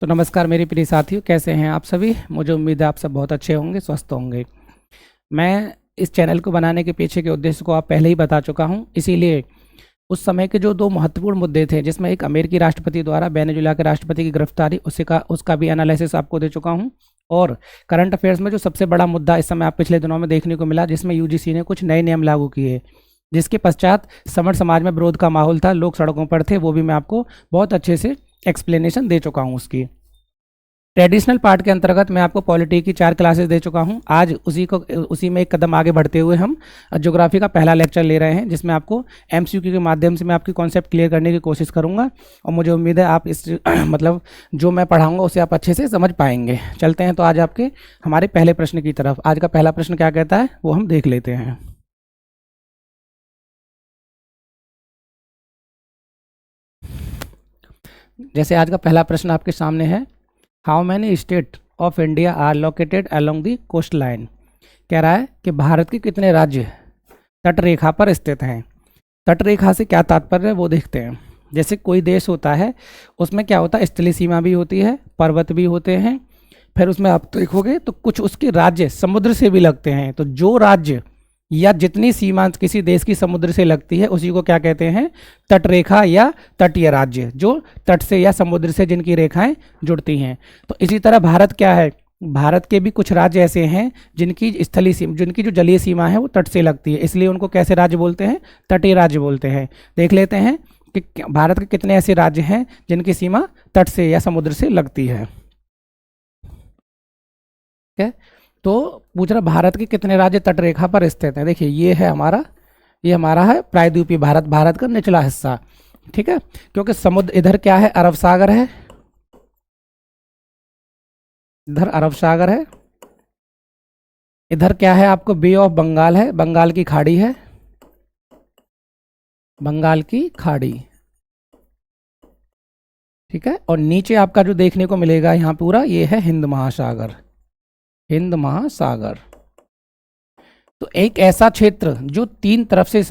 तो नमस्कार मेरे प्रिय साथियों, कैसे हैं आप सभी। मुझे उम्मीद है आप सब बहुत अच्छे होंगे, स्वस्थ होंगे। मैं इस चैनल को बनाने के पीछे के उद्देश्य को आप पहले ही बता चुका हूं, इसीलिए उस समय के जो दो महत्वपूर्ण मुद्दे थे, जिसमें एक अमेरिकी राष्ट्रपति द्वारा वेनेजुएला के राष्ट्रपति की गिरफ्तारी, उसका भी एनालिसिस आपको दे चुका हूं। और करंट अफेयर्स में जो सबसे बड़ा मुद्दा इस समय आप पिछले दिनों में देखने को मिला, जिसमें यूजीसी ने कुछ नए नियम लागू किए, जिसके पश्चात समर समाज में विरोध का माहौल था, लोग सड़कों पर थे, वो भी मैं आपको बहुत अच्छे से एक्सप्लेनेशन दे चुका हूँ उसकी। ट्रेडिशनल पार्ट के अंतर्गत मैं आपको पॉलिटी की 4 क्लासेस दे चुका हूं। आज उसी में एक कदम आगे बढ़ते हुए हम ज्योग्राफी का पहला लेक्चर ले रहे हैं, जिसमें आपको एमसीक्यू के माध्यम से मैं आपकी कॉन्सेप्ट क्लियर करने की कोशिश करूंगा। और मुझे उम्मीद है आप इस मतलब जो मैं पढ़ाऊंगा उसे आप अच्छे से समझ पाएंगे। चलते हैं तो आज आपके हमारे पहले प्रश्न की तरफ। आज का पहला प्रश्न क्या कहता है वो हम देख लेते हैं। जैसे आज का पहला प्रश्न आपके सामने है, how many state of India are located along the coast line. कह रहा है कि भारत के कितने राज्य तट रेखा पर स्थित हैं। तट रेखा से क्या तात्पर्य है वो देखते हैं। जैसे कोई देश होता है, उसमें क्या होता है, स्थलीय सीमा भी होती है, पर्वत भी होते हैं, फिर उसमें आप देखोगे तो कुछ उसके राज्य समुद्र से भी लगते हैं। तो जो राज्य या जितनी सीमा किसी देश की समुद्र से लगती है उसी को क्या कहते हैं, तट रेखा या तटीय राज्य, जो तट से या समुद्र से जिनकी रेखाएं जुड़ती हैं। तो इसी तरह भारत क्या है, भारत के भी कुछ राज्य ऐसे हैं जिनकी स्थलीय सीमा, जिनकी जो जलीय सीमा है वो तट से लगती है, इसलिए उनको कैसे राज्य बोलते हैं, तटीय राज्य बोलते हैं। देख लेते हैं कि भारत के कितने ऐसे राज्य हैं जिनकी सीमा तट से या समुद्र से लगती है। ठीक है, तो पूछ रहा भारत के कितने राज्य तट रेखा पर स्थित हैं। देखिए ये हमारा है प्रायद्वीपीय भारत, भारत का निचला हिस्सा। ठीक है, क्योंकि समुद्र इधर क्या है, अरब सागर है, इधर अरब सागर है, इधर क्या है आपको बे ऑफ बंगाल है, बंगाल की खाड़ी है, बंगाल की खाड़ी। ठीक है, और नीचे आपका जो देखने को मिलेगा यहाँ पूरा ये है हिंद महासागर, हिंद महासागर। तो एक ऐसा क्षेत्र जो 3 तरफ से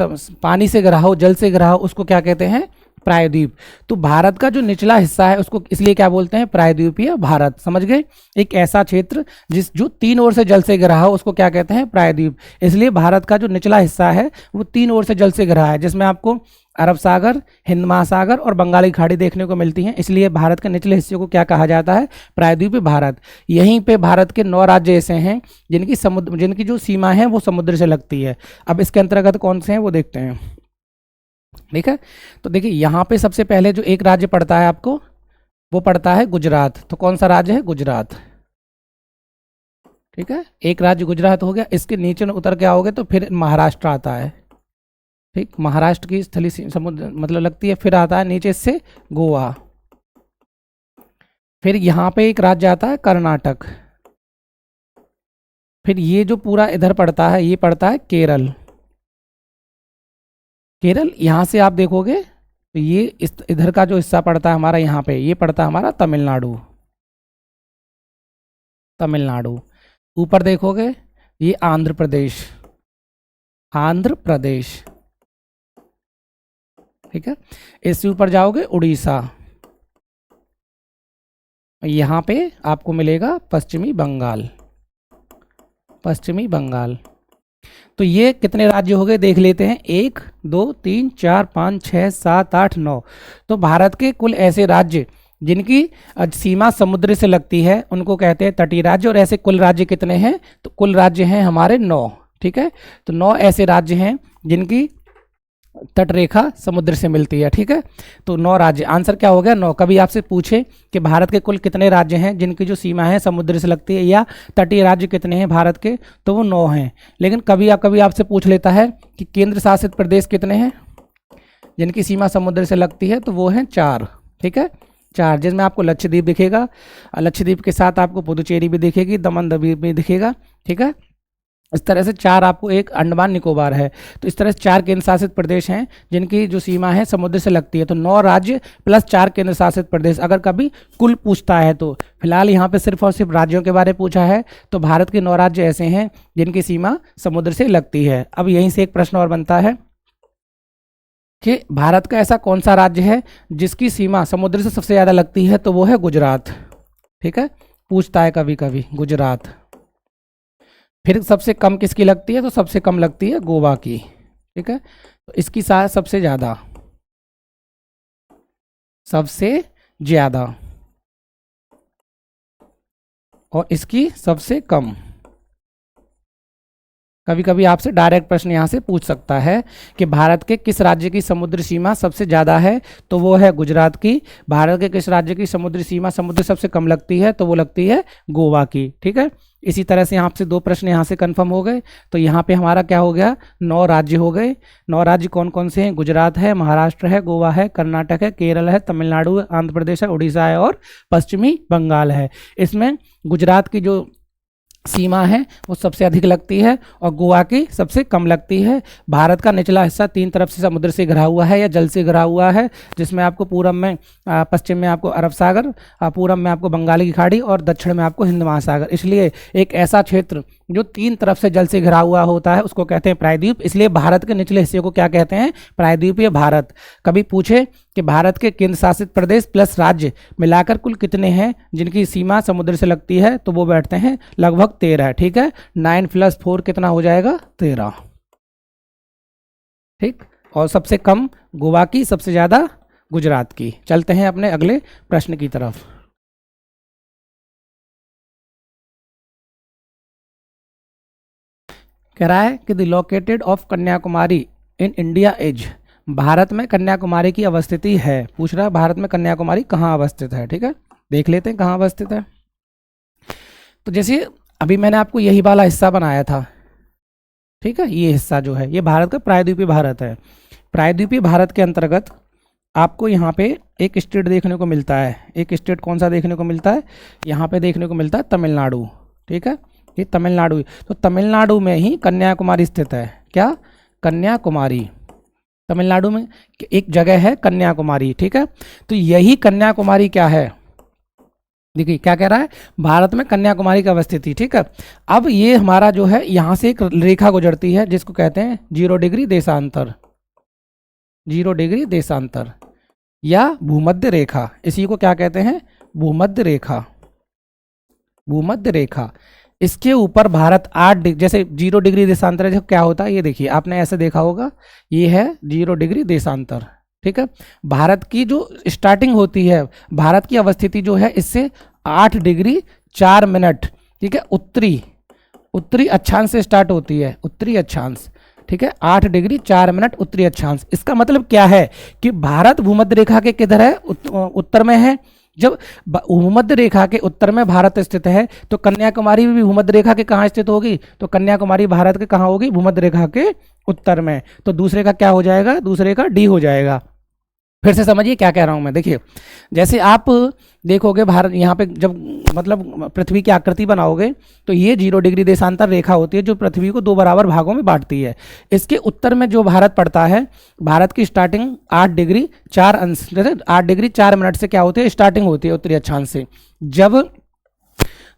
पानी से घिरा हो, जल से घिरा हो, उसको क्या कहते हैं, प्रायद्वीप। तो भारत का जो निचला हिस्सा है उसको इसलिए क्या बोलते हैं, प्रायद्वीपीय भारत। समझ गए, एक ऐसा क्षेत्र जो 3 ओर से जल से घिरा हो उसको क्या कहते हैं, प्रायद्वीप। इसलिए भारत का जो निचला हिस्सा है वो 3 ओर से जल से घिरा है, जिसमें आपको अरब सागर, हिंद महासागर और बंगाली खाड़ी देखने को मिलती हैं। इसलिए भारत के निचले हिस्से को क्या कहा जाता है, प्रायद्वीपीय भारत। यहीं पे भारत के 9 राज्य ऐसे हैं जिनकी जो सीमा है वो समुद्र से लगती है। अब इसके अंतर्गत कौन से हैं वो देखते हैं। ठीक है, तो देखिए यहाँ पे सबसे पहले जो एक राज्य पड़ता है आपको, वो पड़ता है गुजरात। तो कौन सा राज्य है, गुजरात। ठीक है, एक राज्य गुजरात हो गया। इसके नीचे उतर के आओगे तो फिर महाराष्ट्र आता है। ठीक, महाराष्ट्र की स्थलीय समुद्र मतलब लगती है। फिर आता है नीचे से गोवा। फिर यहाँ पे एक राज्य आता है कर्नाटक। फिर ये जो पूरा इधर पड़ता है ये पड़ता है केरल। केरल यहाँ से आप देखोगे तो ये इधर का जो हिस्सा पड़ता है हमारा, यहाँ पे ये पड़ता है हमारा तमिलनाडु। तमिलनाडु ऊपर देखोगे ये आंध्र प्रदेश, आंध्र प्रदेश। ठीक है, इससे ऊपर जाओगे उड़ीसा, यहाँ पे आपको मिलेगा पश्चिमी बंगाल, पश्चिमी बंगाल। तो ये कितने राज्य हो गए देख लेते हैं, 1 2 3 4 5 6 7 8 9। तो भारत के कुल ऐसे राज्य जिनकी सीमा समुद्र से लगती है उनको कहते हैं तटीय राज्य। और ऐसे कुल राज्य कितने हैं, तो कुल राज्य हैं हमारे 9। ठीक है, तो 9 ऐसे राज्य हैं जिनकी तट रेखा समुद्र से मिलती है। ठीक है, तो 9 राज्य, आंसर क्या हो गया 9। कभी आपसे पूछे कि भारत के कुल कितने राज्य हैं जिनकी जो सीमा है समुद्र से लगती है, या तटीय राज्य कितने हैं भारत के, तो वो 9 हैं। लेकिन कभी आपसे पूछ लेता है कि केंद्र शासित प्रदेश कितने हैं जिनकी सीमा समुद्र से लगती है, तो वो हैं 4। ठीक है, 4, जिसमें आपको लक्षद्वीप दिखेगा, लक्षद्वीप के साथ आपको पुदुचेरी भी दिखेगी, दमन द्वीप भी दिखेगा। ठीक है, इस तरह से 4 आपको, एक अंडमान निकोबार है। तो इस तरह से 4 केंद्र शासित प्रदेश हैं जिनकी जो सीमा है समुद्र से लगती है। तो 9 राज्य प्लस 4 केंद्र शासित प्रदेश। अगर कभी कुल पूछता है तो फिलहाल यहाँ पे सिर्फ और सिर्फ राज्यों के बारे में पूछा है। तो भारत के 9 राज्य ऐसे हैं जिनकी सीमा समुद्र से लगती है। अब यहीं से एक प्रश्न और बनता है कि भारत का ऐसा कौन सा राज्य है जिसकी सीमा समुद्र से सबसे ज़्यादा लगती है, तो वो है गुजरात। ठीक है, पूछता है कभी कभी गुजरात। फिर सबसे कम किसकी लगती है, तो सबसे कम लगती है गोवा की, ठीक है। तो इसकी सबसे ज़्यादा, सबसे ज़्यादा, और इसकी सबसे कम। कभी कभी आपसे डायरेक्ट प्रश्न यहाँ से पूछ सकता है कि भारत के किस राज्य की समुद्र सीमा सबसे ज़्यादा है, तो वो है गुजरात की। भारत के किस राज्य की समुद्री सीमा समुद्र सबसे कम लगती है, तो वो लगती है गोवा की, ठीक है। इसी तरह से यहाँ से 2 प्रश्न यहाँ से कंफर्म हो गए। तो यहाँ पे हमारा क्या हो गया, 9 राज्य हो गए। 9 राज्य कौन कौन से हैं, गुजरात है, महाराष्ट्र है, गोवा है, कर्नाटक है, केरल है, तमिलनाडु है, आंध्र प्रदेश है, उड़ीसा है और पश्चिमी बंगाल है। इसमें गुजरात की जो सीमा है वो सबसे अधिक लगती है और गोवा की सबसे कम लगती है। भारत का निचला हिस्सा 3 तरफ से समुद्र से घिरा हुआ है या जल से घिरा हुआ है, जिसमें आपको पूरब में पश्चिम में आपको अरब सागर, पूरब में आपको बंगाल की खाड़ी और दक्षिण में आपको हिंद महासागर। इसलिए एक ऐसा क्षेत्र जो 3 तरफ से जल से घिरा हुआ होता है उसको कहते हैं प्रायद्वीप। इसलिए भारत के निचले हिस्से को क्या कहते हैं, प्रायद्वीपीय भारत। कभी पूछे कि भारत के केंद्र शासित प्रदेश प्लस राज्य मिलाकर कुल कितने हैं जिनकी सीमा समुद्र से लगती है, तो वो बैठते हैं लगभग 13, ठीक है। 9 + 4 कितना हो जाएगा, 13, ठीक। और सबसे कम गोवा की, सबसे ज़्यादा गुजरात की। चलते हैं अपने अगले प्रश्न की तरफ। कह रहा है कि the located of Kanyakumari in India is, Bharat में कन्याकुमारी की अवस्थिति है। पूछ रहा है भारत में कन्याकुमारी कहाँ अवस्थित है, ठीक है। देख लेते हैं कहाँ अवस्थित है। तो जैसे अभी मैंने आपको यही वाला हिस्सा बनाया था, ठीक है। ये हिस्सा जो है ये भारत का प्रायद्वीपीय भारत है। प्रायद्वीपीय भारत के अंतर्गत आपको यहाँ पे एक स्टेट देखने को मिलता है। एक स्टेट कौन सा देखने को मिलता है, यहाँ पे देखने को मिलता है तमिलनाडु, ठीक है। ये तमिलनाडु, तो तमिलनाडु में ही कन्याकुमारी स्थित है। क्या, कन्याकुमारी, तमिलनाडु में एक जगह है कन्याकुमारी, ठीक है। तो यही कन्याकुमारी क्या है, देखिए क्या कह रहा है, भारत में कन्याकुमारी की अवस्थिति, ठीक है। अब ये हमारा जो है यहाँ से एक रेखा गुजरती है जिसको कहते हैं 0 डिग्री देशांतर, 0 डिग्री देशांतर या भूमध्य रेखा। इसी को क्या कहते हैं, भूमध्य रेखा, भूमध्य रेखा। इसके ऊपर भारत 8 डिग्री, जैसे 0 डिग्री देशांतर जब क्या होता है, ये देखिए आपने ऐसे देखा होगा, ये है 0 डिग्री देशांतर, ठीक है। भारत की जो स्टार्टिंग होती है, भारत की अवस्थिति जो है इससे 8 डिग्री 4 मिनट, ठीक है, उत्तरी अक्षांश से स्टार्ट होती है, उत्तरी अक्षांश, ठीक है। 8 डिग्री 4 मिनट उत्तरी अक्षांश। इसका मतलब क्या है कि भारत भूमध्य रेखा के किधर है, उत्तर में है। जब भूमध्य रेखा के उत्तर में भारत स्थित है तो कन्याकुमारी भी भूमध्य रेखा के कहाँ स्थित होगी, तो कन्याकुमारी भारत के कहाँ होगी, भूमध्य रेखा के उत्तर में। तो दूसरे का क्या हो जाएगा, दूसरे का डी हो जाएगा। फिर से समझिए क्या कह रहा हूं मैं। देखिए जैसे आप देखोगे भारत, यहाँ पे जब मतलब पृथ्वी की आकृति बनाओगे तो ये 0 डिग्री देशांतर रेखा होती है जो पृथ्वी को 2 बराबर भागों में बांटती है। इसके उत्तर में जो भारत पड़ता है, भारत की स्टार्टिंग 8 डिग्री 4 अंश, जैसे 8 डिग्री 4 मिनट से क्या होती है, स्टार्टिंग होती है उत्तरी अक्षांश से। जब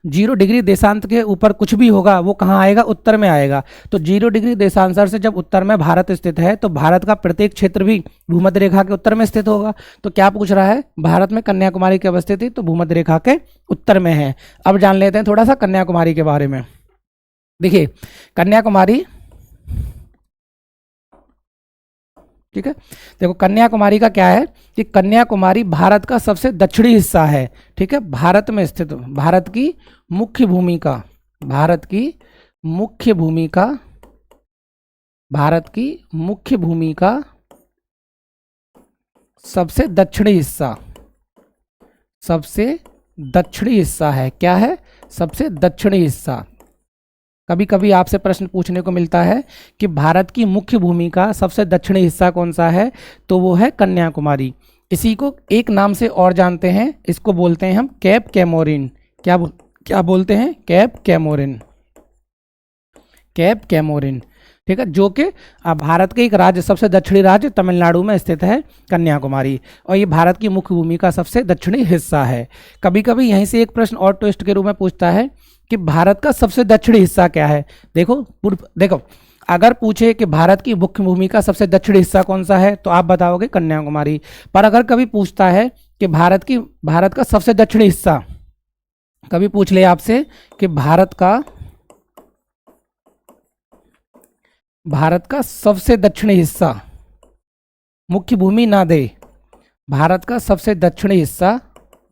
0 डिग्री देशांत के ऊपर कुछ भी होगा वो कहाँ आएगा, उत्तर में आएगा। तो 0 डिग्री देशांतर से जब उत्तर में भारत स्थित है तो भारत का प्रत्येक क्षेत्र भी भूमध्य रेखा के उत्तर में स्थित होगा। तो क्या पूछ रहा है, भारत में कन्याकुमारी की अवस्थिति तो भूमध्य रेखा के उत्तर में है। अब जान लेते हैं थोड़ा सा कन्याकुमारी के बारे में। देखिए कन्याकुमारी, ठीक है, देखो कन्याकुमारी का क्या है कि कन्याकुमारी भारत का सबसे दक्षिणी हिस्सा है, ठीक है। भारत में स्थित, भारत की मुख्य भूमिका, भारत की मुख्य भूमिका, भारत की मुख्य भूमिका सबसे दक्षिणी हिस्सा, सबसे दक्षिणी हिस्सा है। क्या है, सबसे दक्षिणी हिस्सा। कभी कभी आपसे प्रश्न पूछने को मिलता है कि भारत की मुख्य भूमि का सबसे दक्षिणी हिस्सा कौन सा है, तो वो है कन्याकुमारी। इसी को एक नाम से और जानते हैं, इसको बोलते हैं हम केप कैमोरिन। क्या बोलते हैं, केप कैमोरिन, केप कैमोरिन, ठीक है। जो कि भारत के एक राज्य, सबसे दक्षिणी राज्य तमिलनाडु में स्थित है कन्याकुमारी, और ये भारत की मुख्य भूमि का सबसे दक्षिणी हिस्सा है। कभी कभी यहीं से एक प्रश्न और ट्विस्ट के रूप में पूछता है कि भारत का सबसे दक्षिणी हिस्सा क्या है। देखो अगर पूछे कि भारत की मुख्य भूमि का सबसे दक्षिणी हिस्सा कौन सा है तो आप बताओगे कन्याकुमारी। पर अगर कभी पूछता है कि भारत का सबसे दक्षिणी हिस्सा, कभी पूछ ले आपसे कि भारत का सबसे दक्षिणी हिस्सा, मुख्य भूमि ना दे, भारत का सबसे दक्षिणी हिस्सा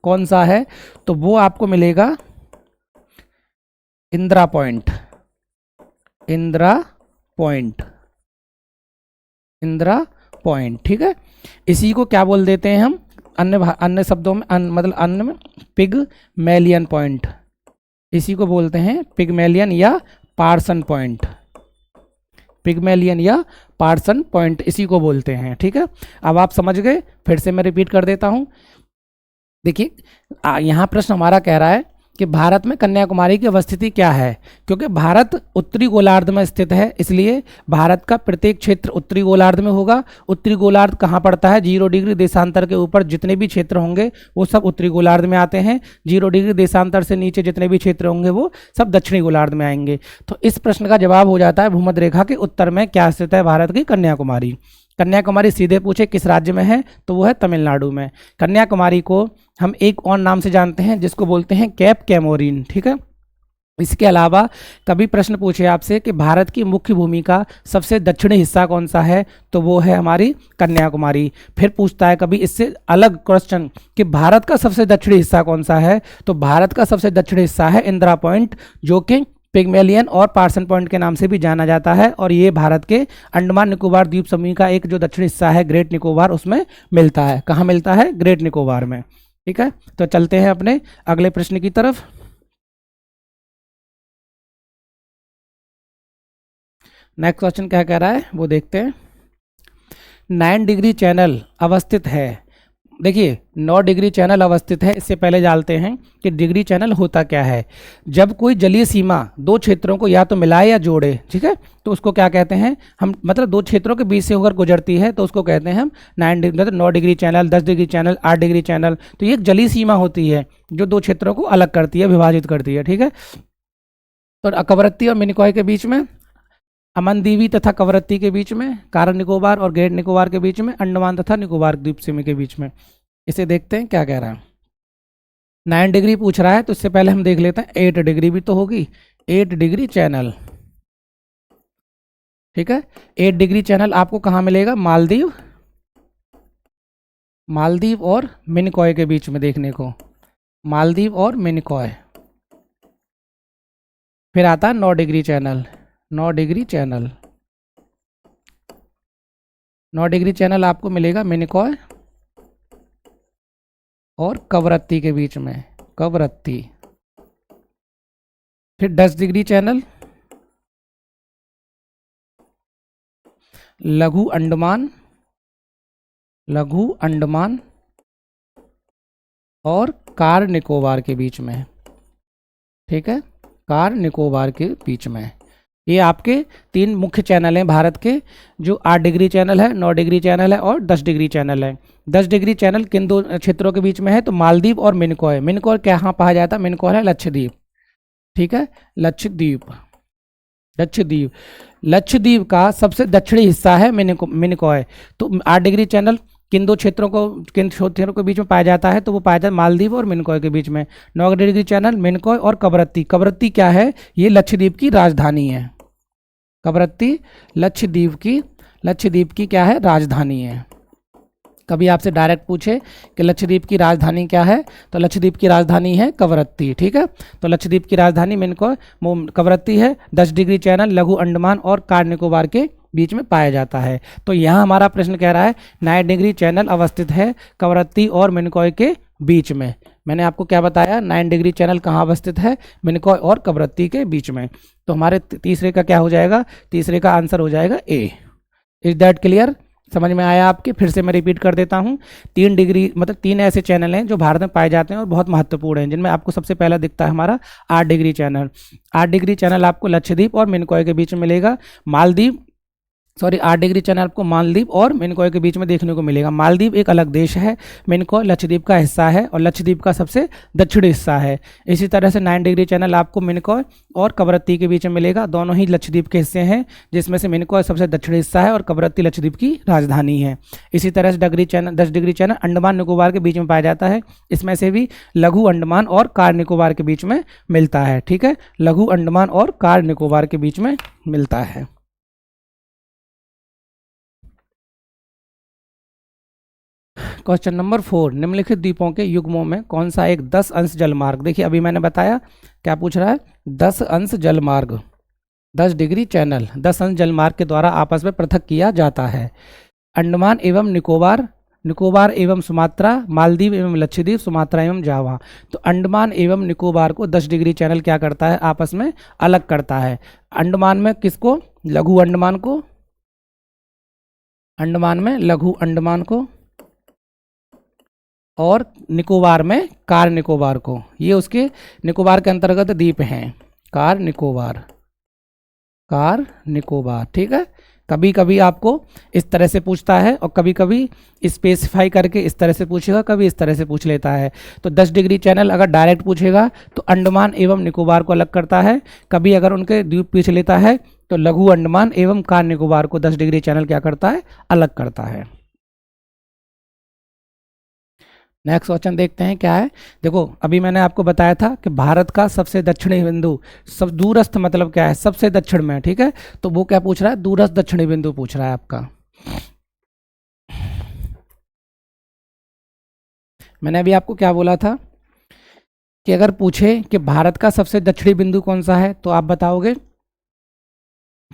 कौन सा है, तो वो आपको मिलेगा Indira point, Indira point, Indira point. ठीक है, इसी को क्या बोल देते हैं हम अन्य शब्दों में, मतलब अन्य में, पिगमेलियन पॉइंट, इसी को बोलते हैं पिगमेलियन या पार्सन पॉइंट, पिगमेलियन या पार्सन पॉइंट इसी को बोलते हैं। ठीक है, अब आप समझ गए, फिर से मैं रिपीट कर देता हूं। देखिए यहाँ प्रश्न हमारा कह रहा है कि भारत में कन्याकुमारी की अवस्थिति क्या है, क्योंकि भारत उत्तरी गोलार्ध में स्थित है, इसलिए भारत का प्रत्येक क्षेत्र उत्तरी गोलार्ध में होगा। उत्तरी गोलार्ध कहाँ पड़ता है, 0 डिग्री देशांतर के ऊपर जितने भी क्षेत्र होंगे वो सब उत्तरी गोलार्ध में आते हैं, 0 डिग्री देशांतर से नीचे जितने भी क्षेत्र होंगे वो सब दक्षिणी गोलार्ध में आएंगे। तो इस प्रश्न का जवाब हो जाता है भूमध्य रेखा के उत्तर में क्या स्थित है भारत की कन्याकुमारी। कन्याकुमारी सीधे पूछे किस राज्य में है, तो वो है तमिलनाडु में। कन्याकुमारी को हम एक और नाम से जानते हैं जिसको बोलते हैं कैप कैमोरिन। ठीक है, इसके अलावा कभी प्रश्न पूछे आपसे कि भारत की मुख्य भूमि का सबसे दक्षिणी हिस्सा कौन सा है, तो वो है हमारी कन्याकुमारी। फिर पूछता है कभी इससे अलग क्वेश्चन कि भारत का सबसे दक्षिणी हिस्सा कौन सा है, तो भारत का सबसे दक्षिणी हिस्सा है इंदिरा पॉइंट, जो कि पिगमेलियन और पार्सन पॉइंट के नाम से भी जाना जाता है, और ये भारत के अंडमान निकोबार द्वीप समूह का एक जो दक्षिणी हिस्सा है ग्रेट निकोबार, उसमें मिलता है। कहाँ मिलता है, ग्रेट निकोबार में। ठीक है, तो चलते हैं अपने अगले प्रश्न की तरफ। नेक्स्ट क्वेश्चन क्या कह रहा है वो देखते हैं। 9 डिग्री चैनल अवस्थित है, देखिए 9 डिग्री चैनल अवस्थित है। इससे पहले जानते हैं कि डिग्री चैनल होता क्या है। जब कोई जलीय सीमा दो क्षेत्रों को या तो मिलाए या जोड़े, ठीक है, तो उसको क्या कहते हैं हम, मतलब दो क्षेत्रों के बीच से होकर गुजरती है तो उसको कहते हैं हम 9 degree channel, 10 degree channel, 8 degree channel. तो ये एक जलीय सीमा होती है जो दो क्षेत्रों को अलग करती है, विभाजित करती है। ठीक है, तो कवरत्ती और मिनिकॉय के बीच में, अमनदीवी तथा कवरत्ती के बीच में, कारन निकोबार और ग्रेट निकोबार के बीच में, अंडमान तथा निकोबार द्वीप समूह के बीच में। इसे देखते हैं क्या कह रहा है। 9 डिग्री पूछ रहा है तो इससे पहले हम देख लेते हैं 8 डिग्री भी तो होगी, 8 डिग्री चैनल। ठीक है, 8 डिग्री चैनल आपको कहाँ मिलेगा, मालदीव, मालदीव और मिनिकॉय के बीच में देखने को, मालदीव और मिनिकॉय। फिर आता है 9 degree channel, 9 degree channel, 9 degree channel आपको मिलेगा मिनिकॉय और कवरत्ती के बीच में, कवरत्ती। फिर 10 डिग्री चैनल, लघु अंडमान, लघु अंडमान और कार निकोबार के बीच में। ठीक है, कार निकोबार के बीच में। ये आपके 3 मुख्य चैनल हैं भारत के, जो 8 डिग्री चैनल है, 9 डिग्री चैनल है और 10 डिग्री चैनल है। 10 डिग्री चैनल किन दो क्षेत्रों के बीच में है, तो मालदीव और मिनिकॉय। मिनिकॉय कहाँ पाया जाता है, मिनिकॉय है लक्षद्वीप। ठीक है, लक्षद्वीप, लक्षद्वीप, लक्षद्वीप का सबसे दक्षिणी हिस्सा है मिनिकॉय। तो 8 डिग्री चैनल किन दो क्षेत्रों को, किन क्षेत्रों के बीच में पाया जाता है, तो वो पाया जाता है मालदीव और मिनिकॉय के बीच में। 9 डिग्री चैनल, मिनिकॉय और कवरत्ती। कवरत्ती क्या है, ये लक्षद्वीप की राजधानी है। कवरत्ती लक्षद्वीप की क्या है, राजधानी है। कभी आपसे डायरेक्ट पूछे कि लक्षद्वीप की राजधानी क्या है, तो लक्षद्वीप की राजधानी है कवरत्ती। ठीक है, तो लक्षद्वीप की राजधानी मिनिकॉय कवरत्ती है। 10 डिग्री चैनल लघु अंडमान और कार निकोबार के बीच में पाया जाता है। तो यहाँ हमारा प्रश्न कह रहा है 9 डिग्री चैनल अवस्थित है कवरत्ती और मिनिकॉय के बीच में। मैंने आपको क्या बताया, 9 डिग्री चैनल कहाँ अवस्थित है, मिनिकॉय और कवरत्ती के बीच में। तो हमारे तीसरे का क्या हो जाएगा, तीसरे का आंसर हो जाएगा ए। इज दैट क्लियर, समझ में आया आपके? फिर से मैं रिपीट कर देता हूँ। 3 डिग्री मतलब 3 ऐसे चैनल हैं जो भारत में पाए जाते हैं और बहुत महत्वपूर्ण हैं, जिनमें आपको सबसे पहला दिखता है हमारा 8 डिग्री चैनल। 8 डिग्री चैनल आपको लक्षद्वीप और मिनिकॉय के बीच में मिलेगा। मालदीव सॉरी 8 डिग्री चैनल आपको मालदीव और मिनिकॉय के बीच में देखने को मिलेगा। मालदीव एक अलग देश है, मिनिकॉय लक्षद्वीप का हिस्सा है और लक्षद्वीप का सबसे दक्षिणी हिस्सा है। इसी तरह से 9 डिग्री चैनल आपको मिनिकॉय और कवरत्ती के बीच में मिलेगा, दोनों ही लक्षद्वीप के हिस्से हैं, जिसमें से मिनिकॉय सबसे दक्षिणी हिस्सा है और कवरत्ती लक्षद्वीप की राजधानी है। इसी तरह से 10 डिग्री चैनल अंडमान निकोबार के बीच में पाया जाता है, इसमें से भी लघु अंडमान और कार निकोबार के बीच में मिलता है। ठीक है, लघु अंडमान और कार निकोबार के बीच में मिलता है। क्वेश्चन नंबर 4, निम्नलिखित द्वीपों के युग्मों में कौन सा एक 10 अंश जलमार्ग, देखिए अभी मैंने बताया क्या पूछ रहा है, 10 अंश जलमार्ग, 10 डिग्री चैनल 10 अंश जलमार्ग के द्वारा आपस में पृथक किया जाता है। अंडमान एवं निकोबार, निकोबार एवं सुमात्रा, मालदीव एवं लक्षद्वीप, सुमात्रा एवं जावा। तो अंडमान एवं निकोबार को 10 डिग्री चैनल क्या करता है, आपस में अलग करता है। अंडमान में किसको, लघु अंडमान को, अंडमान में लघु अंडमान को, और निकोबार में कार निकोबार को। ये उसके निकोबार के अंतर्गत द्वीप हैं, कार निकोबार, कार निकोबार। ठीक है, कभी कभी आपको इस तरह से पूछता है और कभी कभी स्पेसिफाई करके इस तरह से पूछेगा, कभी इस तरह से पूछ लेता है। तो 10 डिग्री चैनल अगर डायरेक्ट पूछेगा तो अंडमान एवं निकोबार को अलग करता है, कभी अगर उनके द्वीप पूछ लेता है तो लघु अंडमान एवं कार निकोबार को 10 डिग्री चैनल क्या करता है, अलग करता है। नेक्स्ट क्वेश्चन देखते हैं क्या है। देखो अभी मैंने आपको बताया था कि भारत का सबसे दक्षिणी बिंदु, सब दूरस्थ मतलब क्या है, सबसे दक्षिण में। ठीक है, तो वो क्या पूछ रहा है, दूरस्थ दक्षिणी बिंदु पूछ रहा है आपका। मैंने अभी आपको क्या बोला था कि अगर पूछे कि भारत का सबसे दक्षिणी बिंदु कौन सा है तो आप बताओगे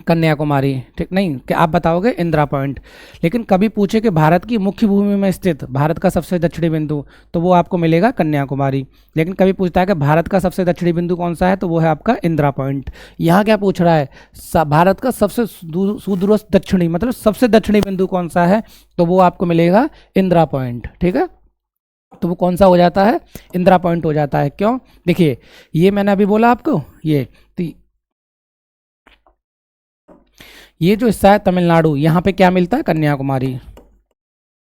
कन्याकुमारी। ठीक, नहीं कि आप बताओगे इंदिरा पॉइंट। लेकिन कभी पूछे कि भारत की मुख्य भूमि में स्थित भारत का सबसे दक्षिणी बिंदु, तो वो आपको मिलेगा कन्याकुमारी। लेकिन कभी पूछता है कि भारत का सबसे दक्षिणी बिंदु कौन सा है, तो वो है आपका इंदिरा पॉइंट। यहाँ क्या पूछ रहा है, भारत का सबसे सुदूरस्थ दक्षिणी मतलब सबसे दक्षिणी बिंदु कौन सा है, तो वो आपको मिलेगा इंदिरा पॉइंट। ठीक है, तो वो कौन सा हो जाता है, इंदिरा पॉइंट हो जाता है। क्यों, देखिए ये मैंने अभी बोला आपको, ये जो हिस्सा है तमिलनाडु, यहाँ पे क्या मिलता है, कन्याकुमारी,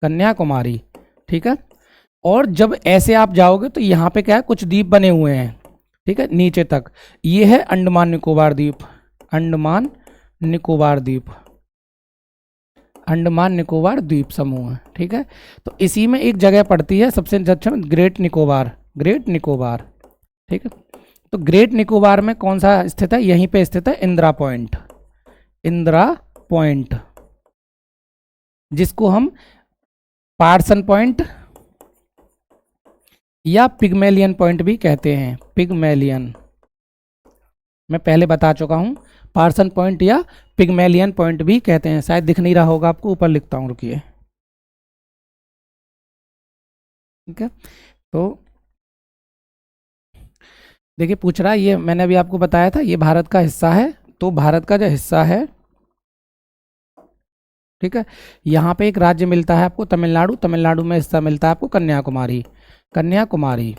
कन्याकुमारी। ठीक है, और जब ऐसे आप जाओगे तो यहाँ पे क्या है, कुछ द्वीप बने हुए हैं। ठीक है, नीचे तक ये है अंडमान निकोबार द्वीप, अंडमान निकोबार द्वीप, अंडमान निकोबार द्वीप समूह। ठीक है, तो इसी में एक जगह पड़ती है सबसे दक्षिण, ग्रेट निकोबार, ग्रेट निकोबार। ठीक है, तो ग्रेट निकोबार में कौन सा स्थित है, यहीं पे स्थित है इंदिरा पॉइंट, इंदिरा पॉइंट, जिसको हम पार्सन पॉइंट या पिग्मेलियन पॉइंट भी कहते हैं। पिग्मेलियन मैं पहले बता चुका हूं, पार्सन पॉइंट या पिग्मेलियन पॉइंट भी कहते हैं। शायद दिख नहीं रहा होगा आपको, ऊपर लिखता हूं, रुकिए। ठीक है, तो देखिए पूछ रहा है, ये मैंने अभी आपको बताया था, ये भारत का हिस्सा है। तो भारत का जो हिस्सा है, ठीक है, यहाँ पे एक राज्य मिलता है आपको तमिलनाडु, तमिलनाडु में हिस्सा मिलता है आपको कन्याकुमारी, कन्याकुमारी।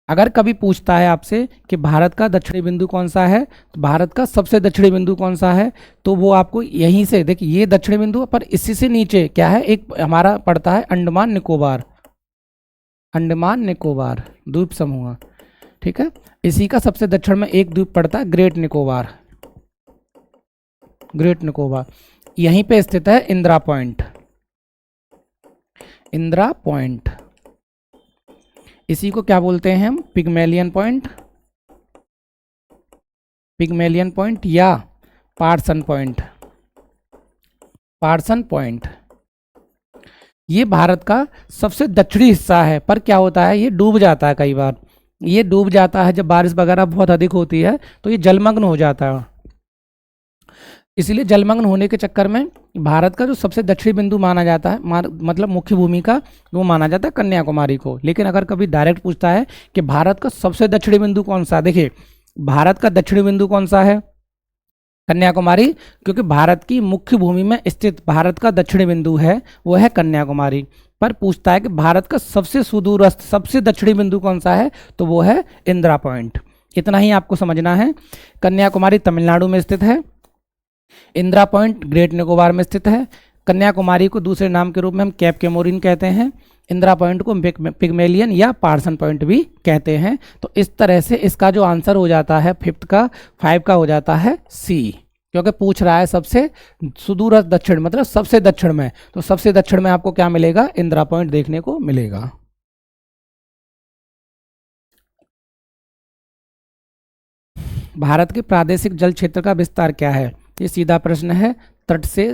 अगर कभी पूछता है आपसे कि भारत का दक्षिणी बिंदु कौन सा है, तो भारत का सबसे दक्षिणी बिंदु कौन सा है, तो वो आपको यहीं से, देखिए ये दक्षिणी बिंदु पर इसी से नीचे क्या है, एक हमारा पड़ता है अंडमान निकोबार, अंडमान निकोबार द्वीप समूह। ठीक है, इसी का सबसे दक्षिण में एक द्वीप पड़ता है ग्रेट निकोबार, ग्रेट निकोबार। यहीं पे स्थित है इंदिरा पॉइंट, इंदिरा पॉइंट। इसी को क्या बोलते हैं हम, पिग्मेलियन पॉइंट, पिग्मेलियन पॉइंट या पार्सन पॉइंट, पार्सन पॉइंट। ये भारत का सबसे दक्षिणी हिस्सा है, पर क्या होता है, ये डूब जाता है कई बार, ये डूब जाता है जब बारिश वगैरह बहुत अधिक होती है, तो ये जलमग्न हो जाता है। इसलिए जलमग्न होने के चक्कर में भारत का जो सबसे दक्षिणी बिंदु माना जाता है, मतलब मुख्य भूमि का, वो माना जाता है कन्याकुमारी को। लेकिन अगर कभी डायरेक्ट पूछता है कि भारत का सबसे दक्षिणी बिंदु कौन सा, देखिए भारत का दक्षिणी बिंदु कौन सा है, कन्याकुमारी, क्योंकि भारत की मुख्य भूमि में स्थित भारत का दक्षिणी बिंदु है वो है कन्याकुमारी। पर पूछता है कि भारत का सबसे सुदूरस्थ सबसे दक्षिणी बिंदु कौन सा है, तो वो है इंदिरा पॉइंट। इतना ही आपको समझना है। कन्याकुमारी तमिलनाडु में स्थित है, इंदिरा पॉइंट ग्रेट निकोबार में स्थित है। कन्याकुमारी को दूसरे नाम के रूप में हम कैप केमोरिन कहते हैं। इंदिरा पॉइंट को पिग्मेलियन या पार्सन पॉइंट भी कहते हैं। तो इस तरह से इसका जो आंसर हो जाता है फिफ्थ का, 5 का हो जाता है सी, क्योंकि पूछ रहा है सबसे सुदूर दक्षिण, मतलब सबसे दक्षिण में। तो सबसे दक्षिण में आपको क्या मिलेगा? इंदिरा पॉइंट देखने को मिलेगा। भारत के प्रादेशिक जल क्षेत्र का विस्तार क्या है? ये सीधा प्रश्न है। तट से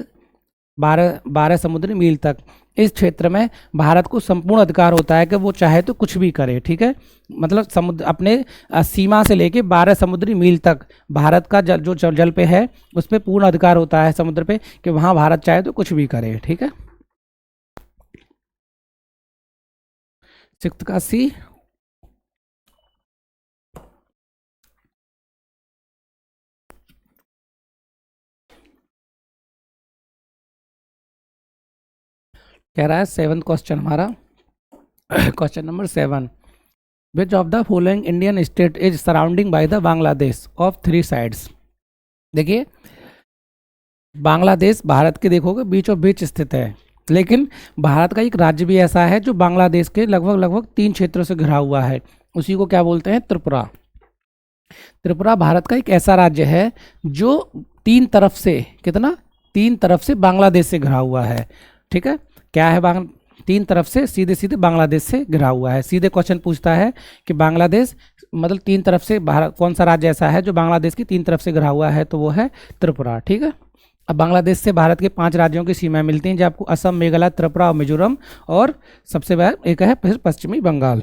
12 समुद्री मील तक। इस क्षेत्र में भारत को संपूर्ण अधिकार होता है कि वो चाहे तो कुछ भी करे, ठीक है। मतलब समुद्र अपने सीमा से लेके 12 समुद्री मील तक भारत का जल जो जल पे है उस पर पूर्ण अधिकार होता है समुद्र पे, कि वहाँ भारत चाहे तो कुछ भी करे, ठीक है। सिक्स्थ का सी। कह रहा है 7th क्वेश्चन हमारा, question number 7, which of the following Indian state is surrounding by the Bangladesh of 3 sides. देखिए बांग्लादेश भारत के देखोगे बीचों बीच स्थित है, लेकिन भारत का एक राज्य भी ऐसा है जो बांग्लादेश के लगभग 3 क्षेत्रों से घिरा हुआ है। उसी को क्या बोलते हैं? त्रिपुरा। त्रिपुरा भारत का एक ऐसा राज्य है जो 3 तरफ से, कितना? 3 तरफ से बांग्लादेश से घिरा हुआ है, ठीक है। क्या है? 3 तरफ से सीधे सीधे बांग्लादेश से घिरा हुआ है। सीधे क्वेश्चन पूछता है कि बांग्लादेश मतलब 3 तरफ से भारत, कौन सा राज्य ऐसा है जो बांग्लादेश की 3 तरफ से घिरा हुआ है? तो वो है त्रिपुरा, ठीक है। अब बांग्लादेश से भारत के 5 राज्यों की सीमाएं मिलती हैं, जो आपको असम, मेघालय, त्रिपुरा और मिजोरम, और सबसे बड़ा एक है पश्चिमी बंगाल।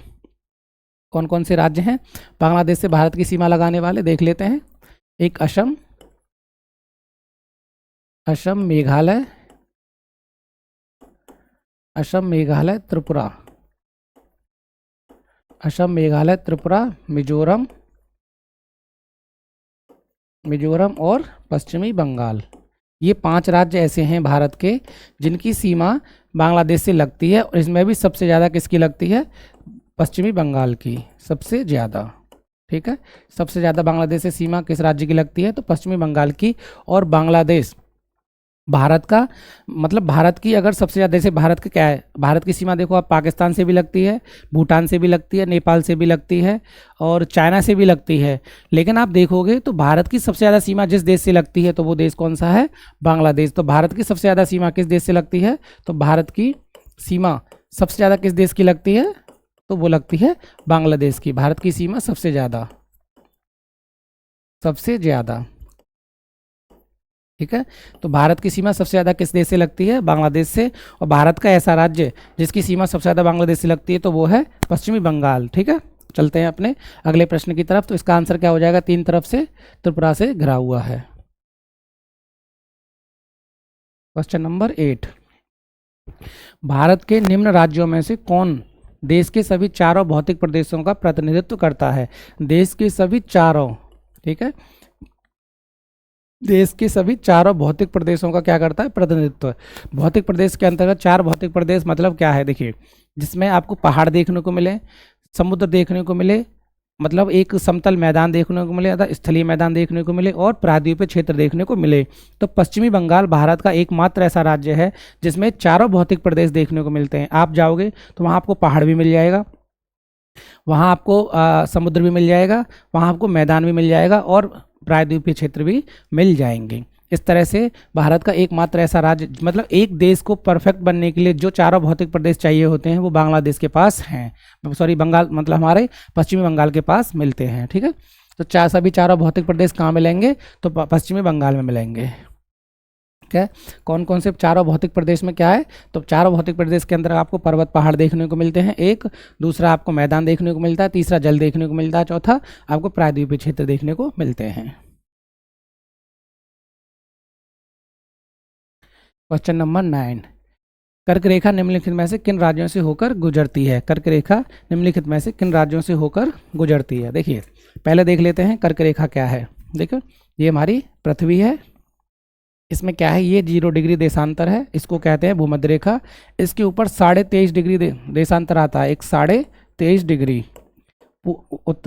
कौन कौन से राज्य हैं बांग्लादेश से भारत की सीमा लगाने वाले? देख लेते हैं। एक असम, मेघालय, असम, मेघालय, त्रिपुरा, असम, मेघालय, त्रिपुरा, मिजोरम और पश्चिमी बंगाल। ये 5 राज्य ऐसे हैं भारत के जिनकी सीमा बांग्लादेश से लगती है, और इसमें भी सबसे ज़्यादा किसकी लगती है? पश्चिमी बंगाल की सबसे ज़्यादा, ठीक है। सबसे ज़्यादा बांग्लादेश से सीमा किस राज्य की लगती है? तो पश्चिमी बंगाल की। और बांग्लादेश भारत का, मतलब भारत की अगर सबसे ज़्यादा, जैसे भारत का क्या है, भारत की सीमा देखो आप, पाकिस्तान से भी लगती है, भूटान से भी लगती है, नेपाल से भी लगती है और चाइना से भी लगती है। लेकिन आप देखोगे तो भारत की सबसे ज़्यादा सीमा जिस देश से लगती है तो वो देश कौन सा है? बांग्लादेश। तो भारत की सबसे ज़्यादा सीमा किस देश से लगती है? तो भारत की सीमा सबसे ज़्यादा किस देश की लगती है? तो वो लगती है बांग्लादेश की। भारत की सीमा सबसे ज़्यादा, ठीक है। तो भारत की सीमा सबसे ज़्यादा किस देश से लगती है? बांग्लादेश से। और भारत का ऐसा राज्य जिसकी सीमा सबसे ज़्यादा बांग्लादेश से लगती है तो वो है पश्चिमी बंगाल, ठीक है। चलते हैं अपने अगले प्रश्न की तरफ। तो इसका आंसर क्या हो जाएगा? 3 तरफ से त्रिपुरा से घिरा हुआ है। क्वेश्चन नंबर 8, भारत के निम्न राज्यों में से कौन देश के सभी 4 भौतिक प्रदेशों का प्रतिनिधित्व करता है? देश के सभी 4, ठीक है, देश के सभी 4 भौतिक प्रदेशों का क्या करता है? प्रतिनिधित्व। भौतिक प्रदेश के अंतर्गत 4 भौतिक प्रदेश मतलब क्या है? देखिए, जिसमें आपको पहाड़ देखने को मिले, समुद्र देखने को मिले, मतलब एक समतल मैदान देखने को मिले, अर्थात स्थलीय मैदान देखने को मिले, और प्रायद्वीपीय क्षेत्र देखने को मिले। तो पश्चिमी बंगाल भारत का एकमात्र ऐसा राज्य है जिसमें 4 भौतिक प्रदेश देखने को मिलते हैं। आप जाओगे तो वहाँ आपको पहाड़ भी मिल जाएगा, वहाँ आपको समुद्र भी मिल जाएगा, वहाँ आपको मैदान भी मिल जाएगा, और प्रायद्वीपीय क्षेत्र भी मिल जाएंगे। इस तरह से भारत का एकमात्र ऐसा राज्य, मतलब एक देश को परफेक्ट बनने के लिए जो 4 भौतिक प्रदेश चाहिए होते हैं वो बांग्लादेश के पास हैं, सॉरी बंगाल, मतलब हमारे पश्चिमी बंगाल के पास मिलते हैं, ठीक है। तो सभी 4 भौतिक प्रदेश कहाँ मिलेंगे? तो पश्चिमी बंगाल में मिलेंगे, ठीक है। कौन कौन से 4 भौतिक प्रदेश में क्या है? तो 4 भौतिक प्रदेश के अंदर आपको पर्वत पहाड़ देखने को मिलते हैं, एक, दूसरा आपको मैदान देखने को मिलता है, तीसरा जल देखने को मिलता है, चौथा आपको प्रायद्वीपीय क्षेत्र देखने को मिलते हैं। क्वेश्चन नंबर 9, कर्क रेखा निम्नलिखित में से किन राज्यों से होकर गुजरती है? कर्क रेखा निम्नलिखित में से किन राज्यों से होकर गुजरती है? देखिए पहले देख लेते हैं कर्क रेखा क्या है। देखो ये हमारी पृथ्वी है, इसमें क्या है? ये 0 डिग्री देशांतर है, इसको कहते हैं भूमध्य रेखा। इसके ऊपर 23.5 डिग्री देशांतर आता है, एक 23.5 डिग्री,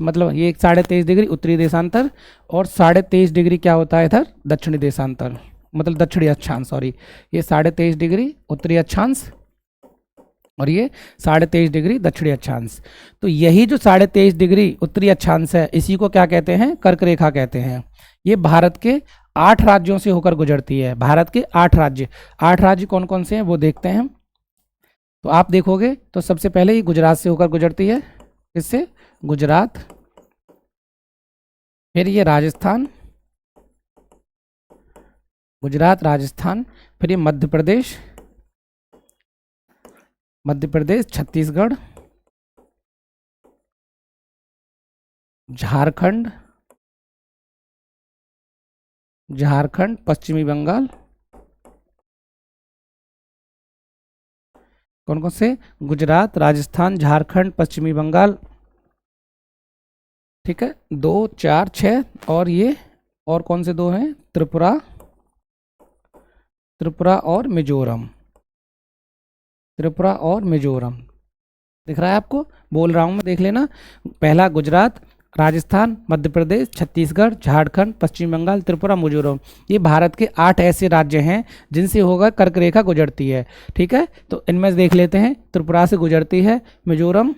मतलब ये 23.5 डिग्री उत्तरी देशांतर, और 23.5 डिग्री क्या होता है इधर? दक्षिणी देशांतर, मतलब दक्षिणी अक्षांश, सॉरी, ये 23.5 डिग्री उत्तरी अक्षांश और ये 23.5 डिग्री दक्षिणी अक्षांश। तो यही जो 23.5 डिग्री उत्तरी अक्षांश है, इसी को क्या कहते हैं, कर्क रेखा कहते हैं। ये भारत के 8 राज्यों से होकर गुजरती है। भारत के 8 राज्य, 8 राज्य कौन कौन से हैं वो देखते हैं। तो आप देखोगे तो सबसे पहले ये गुजरात से होकर गुजरती है, इससे गुजरात, फिर ये राजस्थान, गुजरात राजस्थान, फिर ये मध्य प्रदेश, मध्य प्रदेश, छत्तीसगढ़, झारखंड, झारखंड, पश्चिमी बंगाल, कौन कौन से, गुजरात, राजस्थान, झारखंड, पश्चिमी बंगाल, ठीक है, 2, 4, 6, और ये और कौन से 2 हैं, त्रिपुरा, त्रिपुरा और मिजोरम, त्रिपुरा और मिजोरम। दिख रहा है आपको, बोल रहा हूँ मैं, देख लेना। पहला गुजरात, राजस्थान, मध्य प्रदेश, छत्तीसगढ़, झारखंड, पश्चिम बंगाल, त्रिपुरा, मिजोरम। ये भारत के 8 ऐसे राज्य हैं जिनसे होकर कर्क रेखा गुजरती है। ठीक है, तो इनमें से देख लेते हैं। त्रिपुरा से गुजरती है, मिजोरम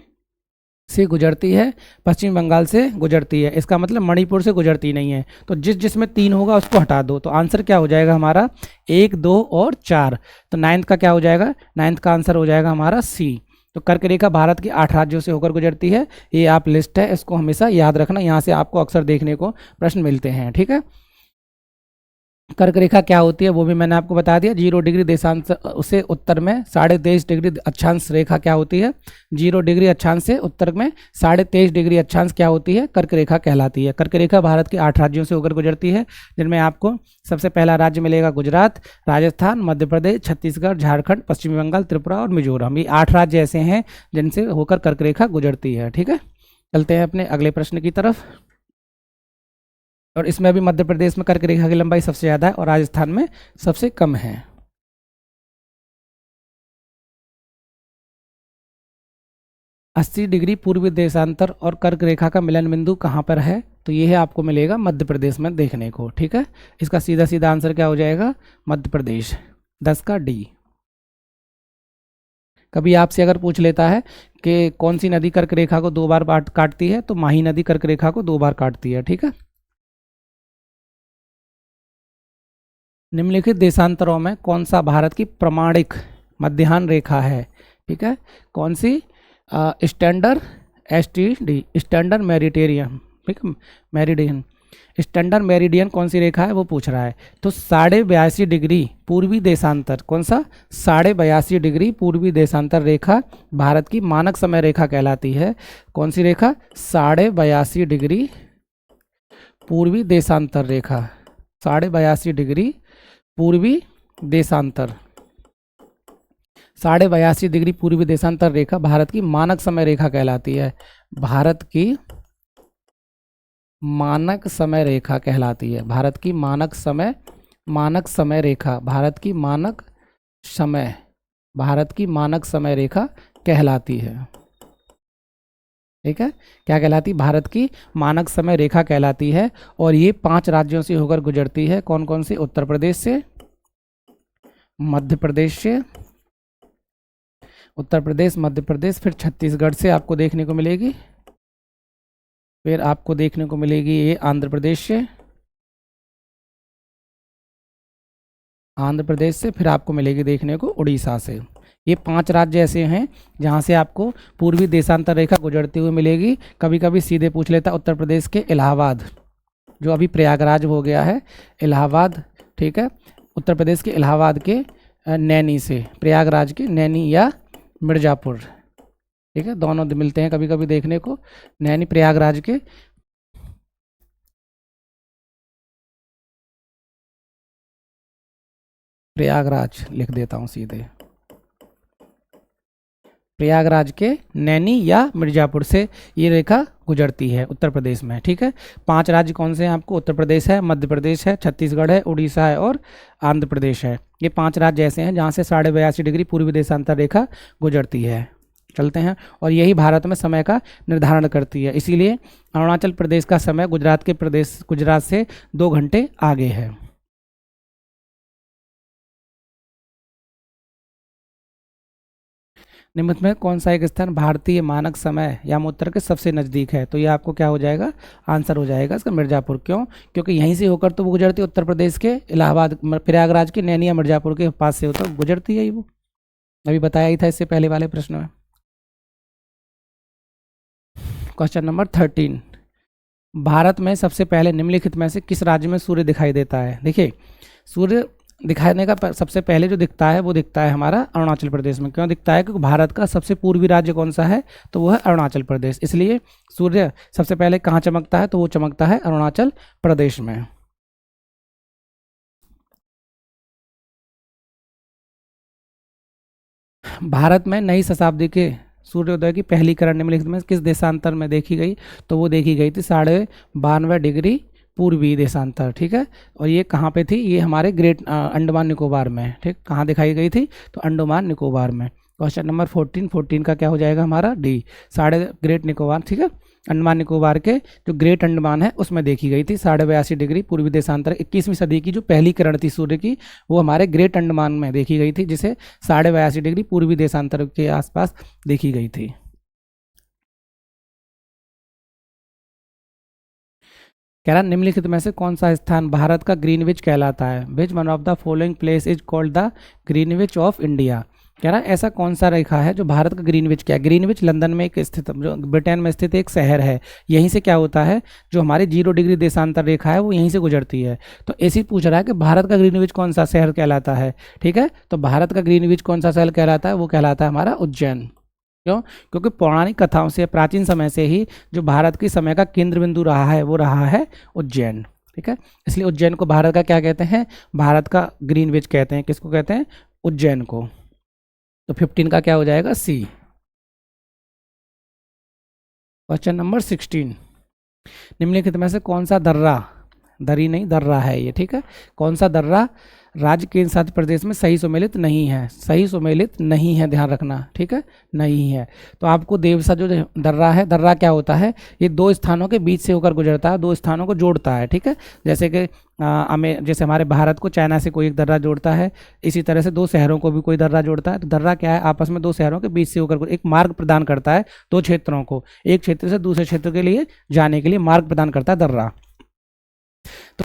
से गुजरती है, पश्चिम बंगाल से गुजरती है। इसका मतलब मणिपुर से गुजरती नहीं है। तो जिसमें 3 होगा उसको हटा दो। तो आंसर क्या हो जाएगा हमारा, 1, 2 और 4। तो 9th का क्या हो जाएगा, 9th का आंसर हो जाएगा हमारा सी। तो कर्क रेखा भारत के 8 राज्यों से होकर गुजरती है। ये आप लिस्ट है, इसको हमेशा याद रखना, यहाँ से आपको अक्सर देखने को प्रश्न मिलते हैं। ठीक है, कर्क रेखा क्या होती है वो भी मैंने आपको बता दिया। 0 डिग्री देशांश से उत्तर में 23.5 डिग्री अक्षांश रेखा क्या होती है, 0 डिग्री अक्षांश से उत्तर में 23.5 डिग्री अक्षांश क्या होती है, कर्क रेखा कहलाती है। कर्क रेखा भारत के 8 राज्यों से होकर गुजरती है, जिनमें आपको सबसे पहला राज्य मिलेगा गुजरात, राजस्थान, मध्य प्रदेश, छत्तीसगढ़, झारखंड, पश्चिम बंगाल, त्रिपुरा और मिजोरम। ये 8 राज्य ऐसे हैं जिनसे होकर कर्क रेखा गुजरती है। ठीक है, चलते हैं अपने अगले प्रश्न की तरफ। और इसमें भी मध्य प्रदेश में कर्क रेखा की लंबाई सबसे ज़्यादा है और राजस्थान में सबसे कम है। 80 डिग्री पूर्वी देशांतर और कर्क रेखा का मिलन बिंदु कहाँ पर है, तो ये है आपको मिलेगा मध्य प्रदेश में देखने को। ठीक है, इसका सीधा सीधा आंसर क्या हो जाएगा, मध्य प्रदेश, 10 का डी। कभी आपसे अगर पूछ लेता है कि कौन सी नदी कर्क रेखा को 2 बार काटती है, तो माही नदी कर्क रेखा को 2 बार काटती है। ठीक है, निम्नलिखित देशांतरों में कौन सा भारत की प्रमाणिक मध्याह्न रेखा है। ठीक है, कौन सी, स्टैंडर्ड, STD, स्टैंडर्ड मेरिटेरियन, ठीक है, मेरिडियन, स्टैंडर्ड मेरिडियन कौन सी रेखा है वो पूछ रहा है। तो 82.5 डिग्री पूर्वी देशांतर, कौन सा, 82.5 डिग्री पूर्वी देशांतर रेखा भारत की मानक समय रेखा कहलाती है। कौन सी रेखा, 82.5 डिग्री पूर्वी देशांतर रेखा, 82.5 डिग्री पूर्वी देशांतर, 82.5 डिग्री पूर्वी देशांतर रेखा भारत की मानक समय रेखा कहलाती है। भारत की मानक समय रेखा कहलाती है। भारत की मानक समय रेखा, भारत की मानक समय रेखा कहलाती है। ठीक है, क्या कहलाती, भारत की मानक समय रेखा कहलाती है। और ये 5 राज्यों से होकर गुजरती है। कौन कौन से, उत्तर प्रदेश से, मध्य प्रदेश से, उत्तर प्रदेश, मध्य प्रदेश, फिर छत्तीसगढ़ से आपको देखने को मिलेगी, फिर आपको देखने को मिलेगी ये आंध्र प्रदेश से, फिर आपको मिलेगी देखने को उड़ीसा से। ये 5 राज्य ऐसे हैं जहाँ से आपको पूर्वी देशांतर रेखा गुजरती हुई मिलेगी। कभी कभी सीधे पूछ लेता उत्तर प्रदेश के इलाहाबाद, जो अभी प्रयागराज हो गया है, इलाहाबाद। ठीक है, उत्तर प्रदेश के इलाहाबाद के नैनी से, प्रयागराज के नैनी या मिर्ज़ापुर। ठीक है, दोनों मिलते हैं कभी कभी देखने को, नैनी प्रयागराज के, प्रयागराज लिख देता हूँ सीधे, प्रयागराज के नैनी या मिर्ज़ापुर से ये रेखा गुजरती है उत्तर प्रदेश में। ठीक है, 5 राज्य कौन से हैं आपको, उत्तर प्रदेश है, मध्य प्रदेश है, छत्तीसगढ़ है, उड़ीसा है और आंध्र प्रदेश है। ये 5 राज्य ऐसे हैं जहाँ से 82.5 डिग्री पूर्वी देशांतर रेखा गुजरती है। चलते हैं, और यही भारत में समय का निर्धारण करती है। इसीलिए अरुणाचल प्रदेश का समय गुजरात से 2 घंटे आगे है। निम्न में कौन सा एक स्थान भारतीय मानक समय यामोत्तर के सबसे नज़दीक है? तो ये आपको क्या हो जाएगा, आंसर हो जाएगा इसका मिर्ज़ापुर। क्यों? क्योंकि यहीं से होकर तो वो गुजरती है, उत्तर प्रदेश के इलाहाबाद प्रयागराज के नैनी या मिर्ज़ापुर के पास से होकर गुजरती है वो, अभी बताया ही था इससे पहले वाले प्रश्न में। क्वेश्चन नंबर 13, भारत में सबसे पहले निम्नलिखित में से किस राज्य में सूर्य दिखाई देता है? देखिए, सूर्य दिखाने का सबसे पहले जो दिखता है वो दिखता है हमारा अरुणाचल प्रदेश में। क्यों दिखता है? क्योंकि भारत का सबसे पूर्वी राज्य कौन सा है? तो वो है अरुणाचल प्रदेश। इसलिए सूर्य सबसे पहले कहाँ चमकता है? तो वो चमकता है अरुणाचल प्रदेश में। भारत में नई शताब्दी के सूर्योदय की पहली किरण निम्नलिखित में किस देशांतर में देखी गई? तो वो देखी गई थी 92.5 डिग्री पूर्वी देशांतर। ठीक है, और ये कहाँ पे थी? ये हमारे ग्रेट अंडमान निकोबार में। ठीक, कहाँ दिखाई गई थी? तो अंडमान निकोबार में। क्वेश्चन नंबर 14 का क्या हो जाएगा हमारा? डी, साढ़े ग्रेट निकोबार। ठीक है, अंडमान निकोबार के जो ग्रेट अंडमान है उसमें देखी गई थी 82.5 डिग्री पूर्वी देशांतर। 21वीं सदी की जो पहली किरण थी सूर्य की वो हमारे ग्रेट अंडमान में देखी गई थी, जिसे 82.5 डिग्री पूर्वी देशांतर के आसपास देखी गई थी। कह रहा निम्नलिखित में से कौन सा स्थान भारत का ग्रीनविच कहलाता है? Which one of the following place is called the Greenwich of India? कह रहा ऐसा कौन सा रेखा है जो भारत का ग्रीनविच? क्या ग्रीनविच लंदन में एक स्थित, जो ब्रिटेन में स्थित एक शहर है, यहीं से क्या होता है, जो हमारी 0 डिग्री देशांतर रेखा है वो यहीं से गुजरती है। तो ऐसे ही पूछ रहा है कि भारत का ग्रीनविच कौन सा शहर कहलाता है। ठीक है, तो भारत का ग्रीनविच कौन सा शहर कहलाता है? वो कहलाता है हमारा उज्जैन। क्यों? क्योंकि पौराणिक कथाओं से, प्राचीन समय से ही जो भारत की समय का केंद्र बिंदु रहा है वो रहा है उज्जैन। ठीक है, इसलिए उज्जैन को भारत का क्या कहते हैं? भारत का ग्रीनविच कहते हैं। किसको कहते हैं? उज्जैन को। तो 15 का क्या हो जाएगा? सी। क्वेश्चन नंबर 16, निम्नलिखित में से कौन सा दर्रा, दरी नहीं दर्रा है ये, ठीक है, कौन सा दर्रा राज्य केंद्र शासित प्रदेश में सही सुमेलित नहीं है? सही सुमेलित नहीं है, ध्यान रखना। ठीक है, नहीं है। तो आपको देवसा जो दर्रा है, दर्रा क्या होता है? ये दो स्थानों के बीच से होकर गुजरता है, दो स्थानों को जोड़ता है। ठीक है, जैसे कि जैसे हमारे भारत को चाइना से कोई एक दर्रा जोड़ता है, इसी तरह से दो शहरों को भी कोई दर्रा जोड़ता है। तो दर्रा क्या है? आपस में दो शहरों के बीच से होकर एक मार्ग प्रदान करता है, दो क्षेत्रों को एक क्षेत्र से दूसरे क्षेत्र के लिए जाने के लिए मार्ग प्रदान करता है दर्रा। तो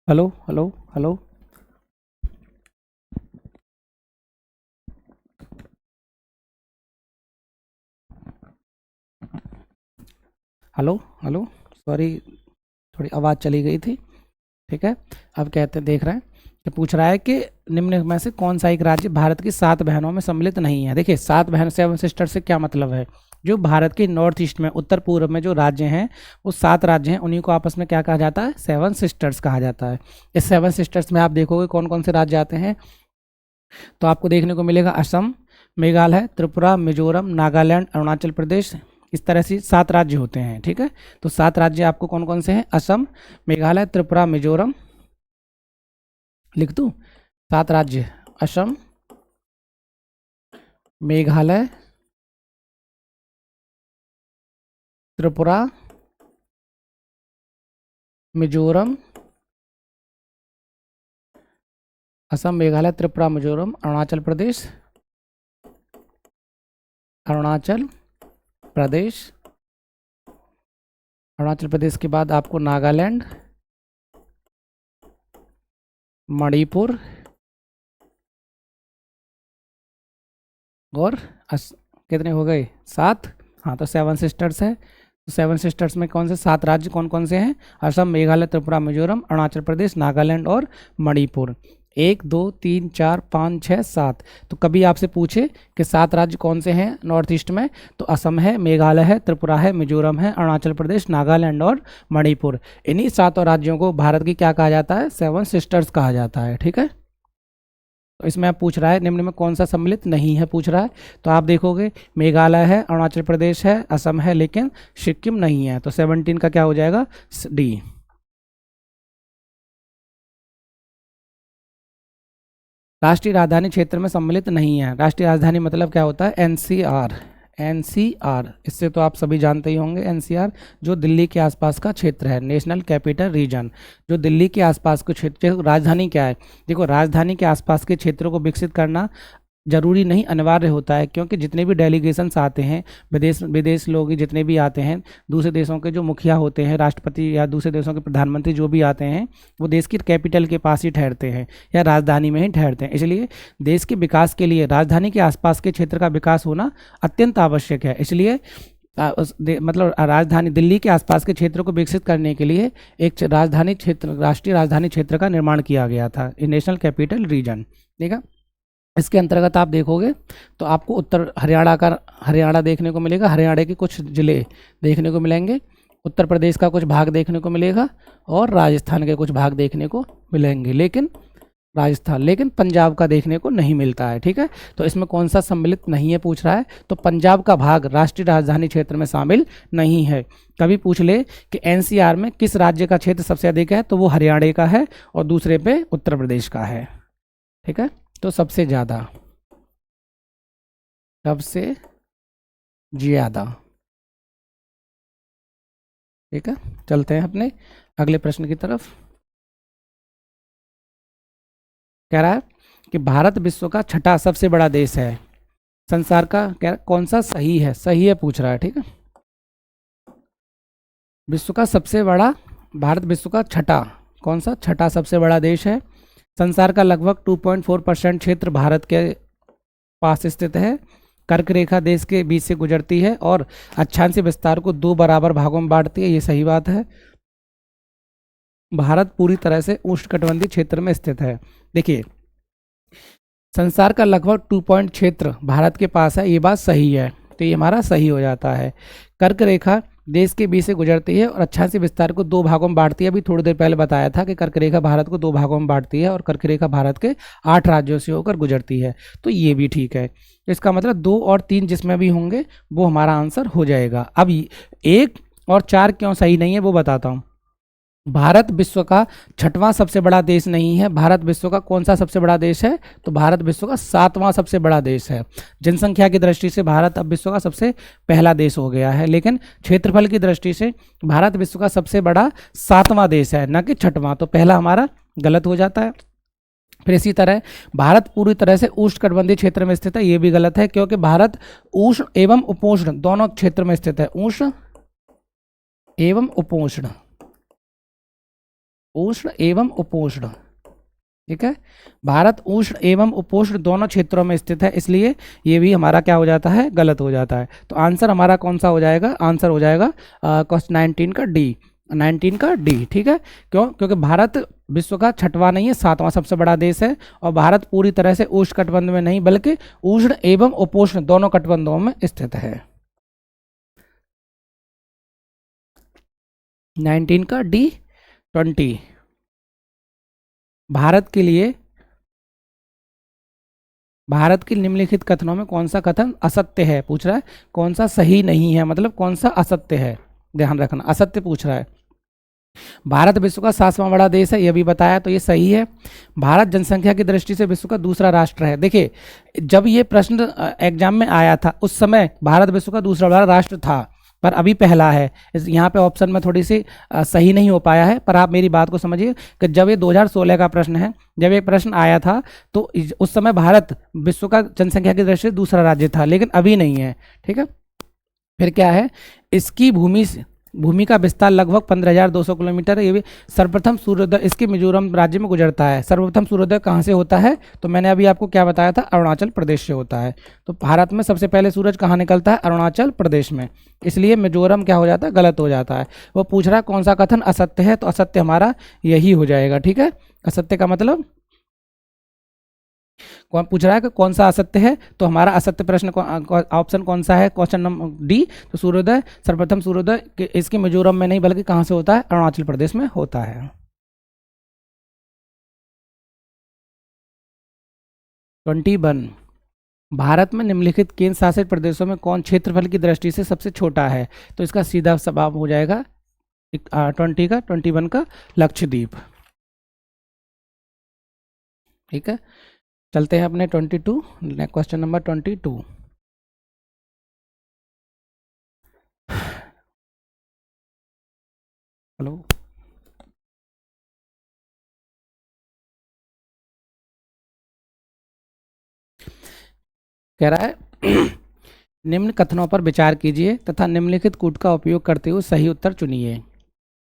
hello hello hello hello hello, sorry थोड़ी आवाज़ चली गई थी। ठीक है, अब कहते देख रहे हैं कि पूछ रहा है कि निम्न में से कौन सा एक राज्य भारत की 7 बहनों में सम्मिलित नहीं है? देखिए, 7 बहन, 7 सिस्टर से क्या मतलब है? जो भारत के नॉर्थ ईस्ट में, उत्तर पूर्व में जो राज्य हैं, वो 7 राज्य हैं, उन्हीं को आपस में क्या कहा जाता है? 7 सिस्टर्स कहा जाता है। इस 7 सिस्टर्स में आप देखोगे कौन कौन से राज्य आते हैं, तो आपको देखने को मिलेगा असम, मेघालय, त्रिपुरा, मिजोरम, नागालैंड, अरुणाचल प्रदेश। इस तरह से 7 राज्य होते हैं। ठीक है, तो 7 राज्य आपको कौन कौन से हैं? असम, मेघालय, त्रिपुरा, मिजोरम, लिख दूँ 7 राज्य? असम, मेघालय, त्रिपुरा, मिजोरम, असम, मेघालय, त्रिपुरा, मिजोरम, अरुणाचल प्रदेश, अरुणाचल प्रदेश, अरुणाचल प्रदेश के बाद आपको नागालैंड, मणिपुर और कितने हो गए? 7। हाँ, तो 7 सिस्टर्स है। तो 7 सिस्टर्स में कौन से 7 राज्य कौन कौन से हैं? असम, मेघालय, त्रिपुरा, मिजोरम, अरुणाचल प्रदेश, नागालैंड और मणिपुर। 1 2 3 4 5 6 7। तो कभी आपसे पूछे कि 7 राज्य कौन से हैं नॉर्थ ईस्ट में, तो असम है, मेघालय है, त्रिपुरा है, मिजोरम है, अरुणाचल प्रदेश, नागालैंड और मणिपुर। इन्हीं 7 राज्यों को भारत की क्या कहा जाता है? 7 सिस्टर्स कहा जाता है। ठीक है, तो इसमें आप पूछ रहा है निम्न में कौन सा सम्मिलित नहीं है, पूछ रहा है। तो आप देखोगे मेघालय है, अरुणाचल प्रदेश है, असम है, लेकिन सिक्किम नहीं है। तो 17 का क्या हो जाएगा? डी। राष्ट्रीय राजधानी क्षेत्र में सम्मिलित नहीं है। राष्ट्रीय राजधानी मतलब क्या होता है? एनसीआर। एनसीआर, इससे तो आप सभी जानते ही होंगे। एनसीआर जो दिल्ली के आसपास का क्षेत्र है, नेशनल कैपिटल रीजन, जो दिल्ली के आसपास के क्षेत्र। राजधानी क्या है? देखो, राजधानी के आसपास के क्षेत्रों को विकसित करना जरूरी नहीं, अनिवार्य होता है, क्योंकि जितने भी डेलीगेशंस आते हैं, विदेश लोग जितने भी आते हैं, दूसरे देशों के जो मुखिया होते हैं, राष्ट्रपति या दूसरे देशों के प्रधानमंत्री जो भी आते हैं, वो देश की कैपिटल के पास ही ठहरते हैं या राजधानी में ही ठहरते हैं। इसलिए देश के विकास के लिए राजधानी के आसपास के क्षेत्र का विकास होना अत्यंत आवश्यक है। इसलिए मतलब राजधानी दिल्ली के आसपास के क्षेत्र को विकसित करने के लिए एक राजधानी क्षेत्र, राष्ट्रीय राजधानी क्षेत्र का निर्माण किया गया था, नेशनल कैपिटल रीजन। ठीक है, इसके अंतर्गत आप देखोगे तो आपको उत्तर हरियाणा देखने को मिलेगा, हरियाणा के कुछ जिले देखने को मिलेंगे, उत्तर प्रदेश का कुछ भाग देखने को मिलेगा और राजस्थान के कुछ भाग देखने को मिलेंगे, लेकिन पंजाब का देखने को नहीं मिलता है। ठीक है, तो इसमें कौन सा सम्मिलित नहीं है पूछ रहा है, तो पंजाब का भाग राष्ट्रीय राजधानी क्षेत्र में शामिल नहीं है। कभी पूछ ले कि एनसीआर में किस राज्य का क्षेत्र सबसे अधिक है, तो वो हरियाणा का है और दूसरे पे उत्तर प्रदेश का है। ठीक है, तो सबसे ज़्यादा ठीक है, चलते हैं अपने अगले प्रश्न की तरफ। कह रहा है कि भारत विश्व का 6ठा सबसे बड़ा देश है। संसार का कौन सा सही है? सही है पूछ रहा है। ठीक है, विश्व का सबसे बड़ा, भारत विश्व का कौन सा 6ठा सबसे बड़ा देश है। संसार का लगभग 2.4% क्षेत्र भारत के पास स्थित है। कर्क रेखा देश के बीच से गुजरती है और अक्षांशीय विस्तार को 2 बराबर भागों में बांटती है। ये सही बात है। भारत पूरी तरह से उष्णकटिबंधीय क्षेत्र में स्थित है। देखिए, संसार का लगभग 2 क्षेत्र भारत के पास है, ये बात सही है, तो ये हमारा सही हो जाता है। कर्क रेखा देश के बीच से गुजरती है और अक्षांशीय विस्तार को 2 भागों में बांटती है। अभी थोड़ी देर पहले बताया था कि कर्क रेखा भारत को 2 भागों में बांटती है और कर्क रेखा भारत के 8 राज्यों से होकर गुजरती है, तो ये भी ठीक है। इसका मतलब 2 और 3 जिसमें भी होंगे वो हमारा आंसर हो जाएगा। अब 1 और 4 क्यों सही नहीं है वो बताता हूँ। भारत विश्व का 6वां सबसे बड़ा देश नहीं है। भारत विश्व का कौन सा सबसे बड़ा देश है? तो भारत विश्व का 7वां सबसे बड़ा देश है। जनसंख्या की दृष्टि से भारत अब विश्व का सबसे पहला देश हो गया है, लेकिन क्षेत्रफल की दृष्टि से भारत विश्व का सबसे बड़ा 7वां देश है, न कि 6वां। तो पहला हमारा गलत हो जाता है। फिर इसी तरह भारत पूरी तरह से उष्णकटिबंधीय क्षेत्र में स्थित है, ये भी गलत है, क्योंकि भारत उष्ण एवं उपोष्ण दोनों क्षेत्र में स्थित है। उष्ण एवं उपोष्ण, उष्ण एवं उपोष्ण। ठीक है, भारत उष्ण एवं उपोष्ण दोनों क्षेत्रों में स्थित है, इसलिए ये भी हमारा क्या हो जाता है? गलत हो जाता है। तो आंसर हमारा कौन सा हो जाएगा? आंसर हो जाएगा क्वेश्चन 19 का डी। 19 का डी। ठीक है, क्यों? क्योंकि भारत विश्व का 6वां नहीं है, 7वां सबसे बड़ा देश है और भारत पूरी तरह से उष्ण कटिबंध में नहीं बल्कि उष्ण एवं उपोष्ण दोनों कटिबंधों में स्थित है। 19 का डी। 20 भारत के लिए, भारत के निम्नलिखित कथनों में कौन सा कथन असत्य है पूछ रहा है। कौन सा सही नहीं है मतलब कौन सा असत्य है, ध्यान रखना, असत्य पूछ रहा है। भारत विश्व का 7वां बड़ा देश है, यह भी बताया, तो ये सही है। भारत जनसंख्या की दृष्टि से विश्व का दूसरा राष्ट्र है। देखिए, जब ये प्रश्न एग्जाम में आया था उस समय भारत विश्व का दूसरा बड़ा राष्ट्र था, पर अभी पहला है। यहाँ पे ऑप्शन में थोड़ी सी सही नहीं हो पाया है, पर आप मेरी बात को समझिए कि जब ये 2016 का प्रश्न है, जब ये प्रश्न आया था तो उस समय भारत विश्व का जनसंख्या की दृष्टि से दूसरा राज्य था, लेकिन अभी नहीं है। ठीक है, फिर क्या है, इसकी भूमि का विस्तार लगभग 15,200 किलोमीटर है। ये भी सर्वप्रथम सूर्योदय इसके मिजोरम राज्य में गुजरता है। सर्वप्रथम सूर्योदय कहाँ से होता है, तो मैंने अभी आपको क्या बताया था, अरुणाचल प्रदेश से होता है। तो भारत में सबसे पहले सूरज कहाँ निकलता है, अरुणाचल प्रदेश में, इसलिए मिजोरम क्या हो जाता है, गलत हो जाता है। वो पूछ रहा है कौन सा कथन असत्य है, तो असत्य हमारा यही हो जाएगा। ठीक है, असत्य का मतलब कौन पूछ रहा है कि कौन सा असत्य है, तो हमारा असत्य प्रश्न ऑप्शन कौन सा है, क्वेश्चन नंबर डी। तो सूर्योदय, सर्वप्रथम सूर्योदय इसके मिजोरम में नहीं बल्कि कहाँ से होता है, अरुणाचल प्रदेश में होता है। 21, भारत में निम्नलिखित केंद्र शासित प्रदेशों में कौन क्षेत्रफल की दृष्टि से सबसे छोटा है, तो इसका सीधा जवाब हो जाएगा 21 का लक्षद्वीप। ठीक है, चलते हैं अपने 22, क्वेश्चन नंबर 22। हेलो, कह रहा है निम्न कथनों पर विचार कीजिए तथा निम्नलिखित कूट का उपयोग करते हुए सही उत्तर चुनिए।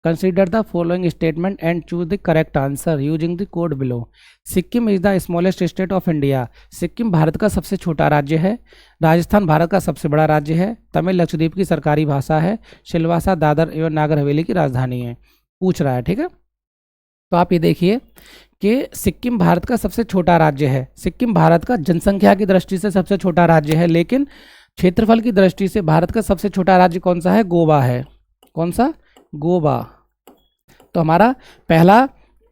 Consider the following statement and choose the correct answer using the code below. Sikkim is the smallest state of India. Sikkim Bharat का सबसे छोटा राज्य है। राजस्थान भारत का सबसे बड़ा राज्य है। तमिल लक्षद्वीप की सरकारी भाषा है। सिलवासा दादर एवं नागर हवेली की राजधानी है। पूछ रहा है, ठीक है। तो आप ये देखिए कि सिक्किम भारत का सबसे छोटा राज्य है। सिक्किम भारत का जनसंख्या की दृष्टि से सबसे छोटा राज्य है, लेकिन क्षेत्रफल की दृष्टि से भारत का सबसे छोटा राज्य कौन सा है, गोवा है। कौन सा, गोवा। तो हमारा पहला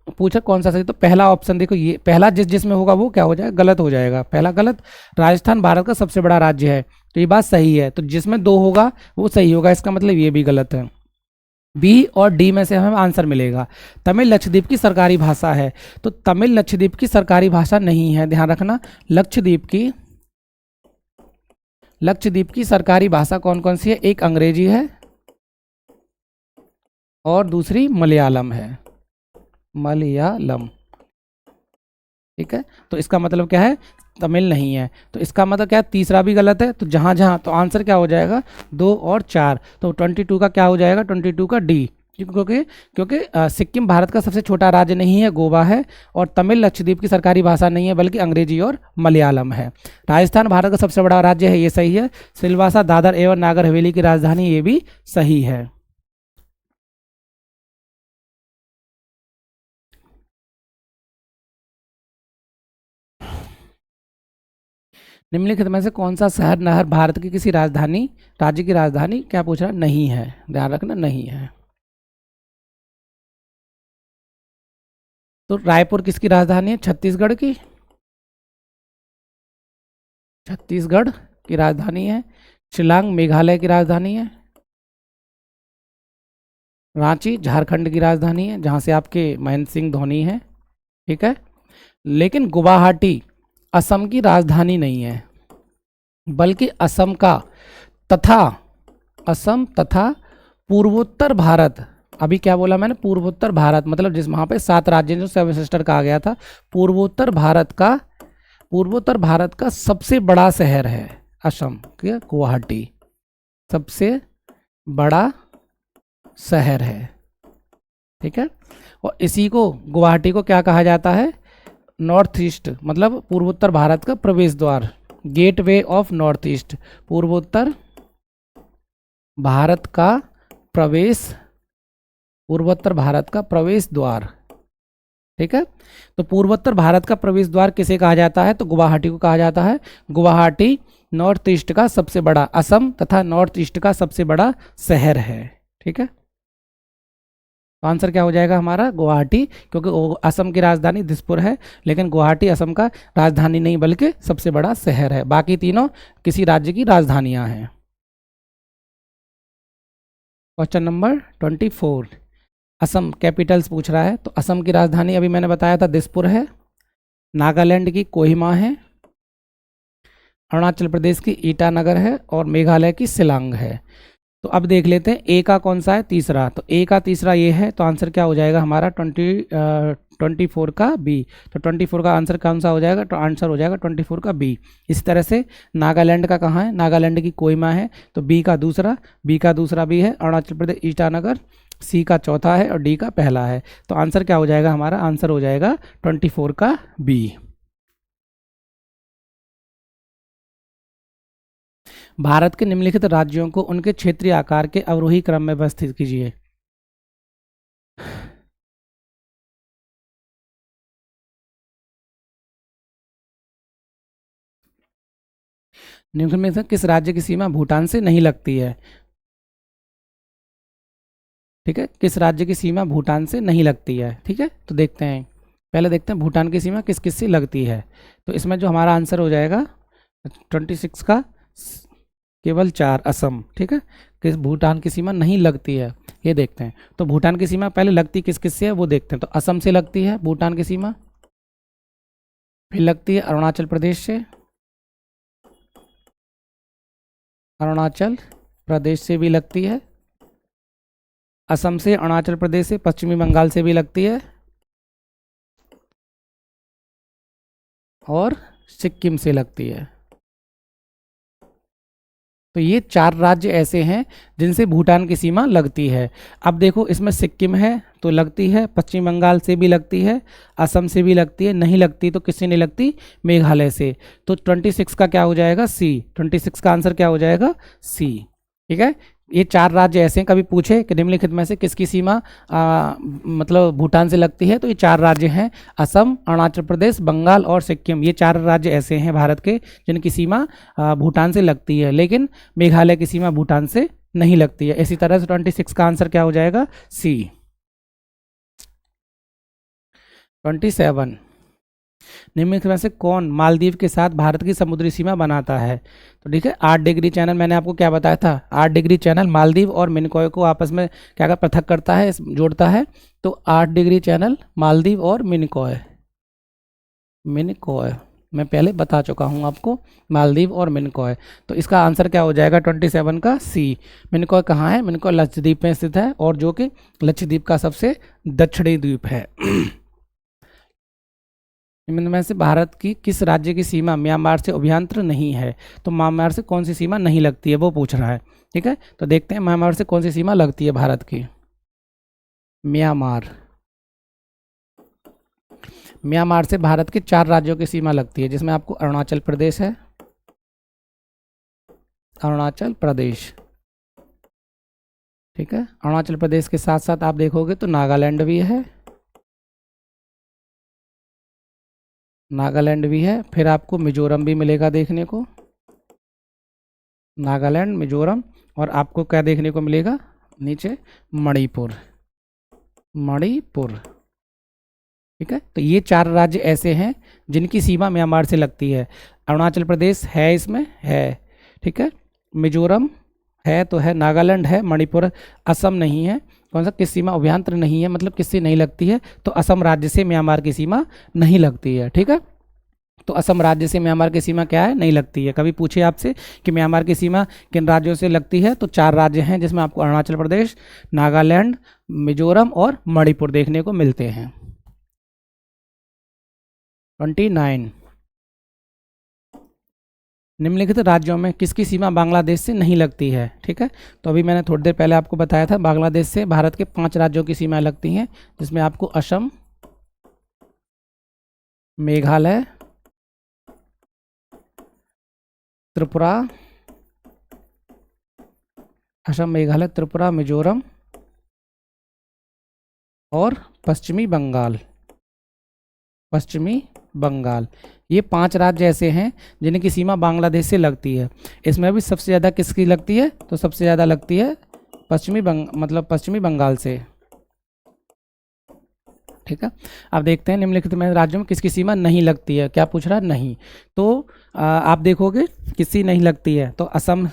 पूछा कौन सा सही, तो पहला ऑप्शन देखो, ये पहला जिसमें होगा वो क्या हो जाएगा, गलत हो जाएगा। पहला गलत। राजस्थान भारत का सबसे बड़ा राज्य है, तो ये बात सही है। तो जिसमें 2 होगा वो सही होगा, इसका मतलब ये भी गलत है। बी और डी में से हमें आंसर मिलेगा। तमिल लक्षद्वीप की सरकारी भाषा है, तो तमिल लक्षद्वीप की सरकारी भाषा नहीं है, ध्यान रखना। लक्षद्वीप की सरकारी भाषा कौन कौन सी है, एक अंग्रेजी है और दूसरी मलयालम है, मलयालम। ठीक है, तो इसका मतलब क्या है, तमिल नहीं है। तो इसका मतलब क्या है, तीसरा भी गलत है। तो जहां जहां तो आंसर क्या हो जाएगा, 2 और 4। तो 22 का क्या हो जाएगा, 22 का डी। क्योंकि सिक्किम भारत का सबसे छोटा राज्य नहीं है, गोवा है। और तमिल लक्षद्वीप की सरकारी भाषा नहीं है बल्कि अंग्रेजी और मलयालम है। राजस्थान भारत का सबसे बड़ा राज्य है, ये सही है। सिलवासा दादर एवं नागर हवेली की राजधानी, ये भी सही है। निम्नलिखित में से कौन सा शहर नहर भारत की किसी राजधानी राज्य की राजधानी क्या पूछ रहा नहीं है, ध्यान रखना, नहीं है। तो रायपुर किसकी राजधानी है, छत्तीसगढ़ की, छत्तीसगढ़ की राजधानी है। शिलांग मेघालय की राजधानी है। रांची झारखंड की राजधानी है, जहां से आपके महेंद्र सिंह धोनी है। ठीक है, लेकिन गुवाहाटी असम की राजधानी नहीं है, बल्कि असम तथा पूर्वोत्तर भारत। अभी क्या बोला मैंने, पूर्वोत्तर भारत, मतलब जिस वहाँ पे 7 राज्य जो 7 सिस्टर कहा गया था। पूर्वोत्तर भारत का सबसे बड़ा शहर है असम के, गुवाहाटी सबसे बड़ा शहर है। ठीक है, और इसी को गुवाहाटी को क्या कहा जाता है, नॉर्थ ईस्ट, मतलब पूर्वोत्तर भारत का प्रवेश द्वार, गेटवे ऑफ नॉर्थ ईस्ट। पूर्वोत्तर भारत का प्रवेश द्वार। ठीक है, तो पूर्वोत्तर भारत का प्रवेश द्वार किसे कहा जाता है, तो गुवाहाटी को कहा जाता है। गुवाहाटी नॉर्थ ईस्ट का सबसे बड़ा, असम तथा नॉर्थ ईस्ट का सबसे बड़ा शहर है। ठीक है, तो आंसर क्या हो जाएगा हमारा, गुवाहाटी, क्योंकि असम की राजधानी दिसपुर है, लेकिन गुवाहाटी असम का राजधानी नहीं बल्कि सबसे बड़ा शहर है। बाकी तीनों किसी राज्य की राजधानियां हैं। क्वेश्चन नंबर 24, असम कैपिटल्स पूछ रहा है। तो असम की राजधानी अभी मैंने बताया था दिसपुर है। नागालैंड की कोहिमा है। अरुणाचल प्रदेश की ईटानगर है और मेघालय की शिलांग है। तो अब देख लेते हैं ए का कौन सा है, तीसरा। तो ए का तीसरा ये है, तो आंसर क्या हो जाएगा हमारा 24 का बी। तो 24 का आंसर कौन सा हो जाएगा, तो आंसर हो जाएगा 24 का बी। इसी तरह से नागालैंड का कहाँ है, नागालैंड की कोहिमा है, तो बी का दूसरा बी है। अरुणाचल प्रदेश ईटानगर सी का चौथा है और डी का पहला है। तो आंसर क्या हो जाएगा हमारा, आंसर हो जाएगा 24 का बी। भारत के निम्नलिखित राज्यों को उनके क्षेत्रीय आकार के अवरोही क्रम में व्यवस्थित कीजिए। निम्नलिखित में से किस राज्य की सीमा भूटान से नहीं लगती है। ठीक है, किस राज्य की सीमा भूटान से नहीं लगती है। ठीक है, तो देखते हैं, पहले देखते हैं भूटान की सीमा किस किस से लगती है। तो इसमें जो हमारा आंसर हो जाएगा 26 का केवल 4 असम। ठीक है, किस भूटान की सीमा नहीं लगती है ये देखते हैं। तो भूटान की सीमा पहले लगती किस किस से है वो देखते हैं। तो असम से लगती है भूटान की सीमा, फिर लगती है अरुणाचल प्रदेश से, अरुणाचल प्रदेश से भी लगती है, असम से, अरुणाचल प्रदेश से, पश्चिमी बंगाल से भी लगती है, और सिक्किम से लगती है। तो ये 4 राज्य ऐसे हैं जिनसे भूटान की सीमा लगती है। अब देखो इसमें सिक्किम है तो लगती है, पश्चिम बंगाल से भी लगती है, असम से भी लगती है, नहीं लगती तो किससे नहीं लगती, मेघालय से। तो 26 का क्या हो जाएगा, सी। 26 का आंसर क्या हो जाएगा, सी। ठीक है, ये 4 राज्य ऐसे हैं, कभी पूछे कि निम्नलिखित में से किसकी सीमा मतलब भूटान से लगती है, तो ये 4 राज्य हैं, असम, अरुणाचल प्रदेश, बंगाल और सिक्किम। ये 4 राज्य ऐसे हैं भारत के जिनकी सीमा भूटान से लगती है, लेकिन मेघालय की सीमा भूटान से नहीं लगती है। इसी तरह से 26 का आंसर क्या हो जाएगा, सी। 27, निम्नलिखित में से कौन मालदीव के साथ भारत की समुद्री सीमा बनाता है। तो ठीक है, 8 डिग्री चैनल मैंने आपको क्या बताया था, 8 डिग्री चैनल मालदीव और मिनिकॉय को आपस में क्या कर पृथक करता है, जोड़ता है। तो 8 डिग्री चैनल मालदीव और मिनिकॉय मैं पहले बता चुका हूं आपको, मालदीव और मिनिकॉय। तो इसका आंसर क्या हो जाएगा 27 का सी। मिनिकॉय कहाँ है, मिनिकॉय लक्षद्वीप में स्थित है, और जो कि लक्षद्वीप का सबसे दक्षिणी द्वीप है। इनमें से भारत की किस राज्य की सीमा म्यांमार से अभ्यंतर नहीं है। तो म्यांमार से कौन सी सीमा नहीं लगती है वो पूछ रहा है। ठीक है, तो देखते हैं म्यांमार से कौन सी सीमा लगती है भारत की। म्यांमार से भारत के 4 राज्यों की सीमा लगती है, जिसमें आपको अरुणाचल प्रदेश है, अरुणाचल प्रदेश। ठीक है, अरुणाचल प्रदेश के साथ साथ आप देखोगे तो नागालैंड भी है, फिर आपको मिजोरम भी मिलेगा देखने को, नागालैंड, मिजोरम, और आपको क्या देखने को मिलेगा नीचे, मणिपुर। ठीक है, तो ये 4 राज्य ऐसे हैं जिनकी सीमा म्यांमार से लगती है। अरुणाचल प्रदेश है, इसमें है। ठीक है, मिजोरम है तो है, नागालैंड है, मणिपुर, असम नहीं है। कौन सा, किस सीमा अभ्यंतर नहीं है, मतलब किससे नहीं लगती है, तो असम राज्य से म्यांमार की सीमा नहीं लगती है। ठीक है, तो असम राज्य से म्यांमार की सीमा क्या है, नहीं लगती है। कभी पूछे आपसे कि म्यांमार की सीमा किन राज्यों से लगती है, तो 4 राज्य हैं जिसमें आपको अरुणाचल प्रदेश, नागालैंड, मिजोरम और मणिपुर देखने को मिलते हैं। 29, निम्नलिखित राज्यों में किसकी सीमा बांग्लादेश से नहीं लगती है। ठीक है, तो अभी मैंने थोड़ी देर पहले आपको बताया था, बांग्लादेश से भारत के 5 राज्यों की सीमा लगती हैं, जिसमें आपको असम, मेघालय, त्रिपुरा, असम, मेघालय, त्रिपुरा, मिजोरम और पश्चिमी बंगाल। ये 5 राज्य ऐसे हैं जिनकी सीमा बांग्लादेश से लगती है। इसमें भी सबसे ज़्यादा किसकी लगती है, तो सबसे ज़्यादा लगती है पश्चिमी बंगाल से। ठीक है, अब देखते हैं निम्नलिखित में राज्यों में किसकी सीमा नहीं लगती है। क्या पूछ रहा है, नहीं। तो आप देखोगे किसकी नहीं लगती है, तो असम,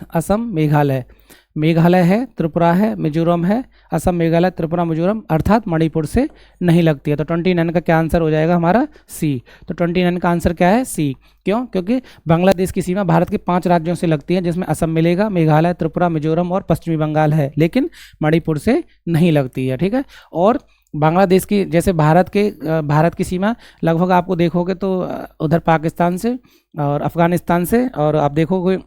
मेघालय है, त्रिपुरा है, मिजोरम है, असम, मेघालय, त्रिपुरा, मिजोरम, अर्थात मणिपुर से नहीं लगती है। तो 29 का क्या आंसर हो जाएगा हमारा? सी। तो 29 का आंसर क्या है? सी। क्यों? क्योंकि बांग्लादेश की सीमा भारत के 5 राज्यों से लगती है, जिसमें असम मिलेगा, मेघालय, त्रिपुरा, मिजोरम और पश्चिमी बंगाल है, लेकिन मणिपुर से नहीं लगती है। ठीक है। और बांग्लादेश की, जैसे भारत की सीमा लगभग आपको देखोगे तो उधर पाकिस्तान से और अफगानिस्तान से, और आप देखोगे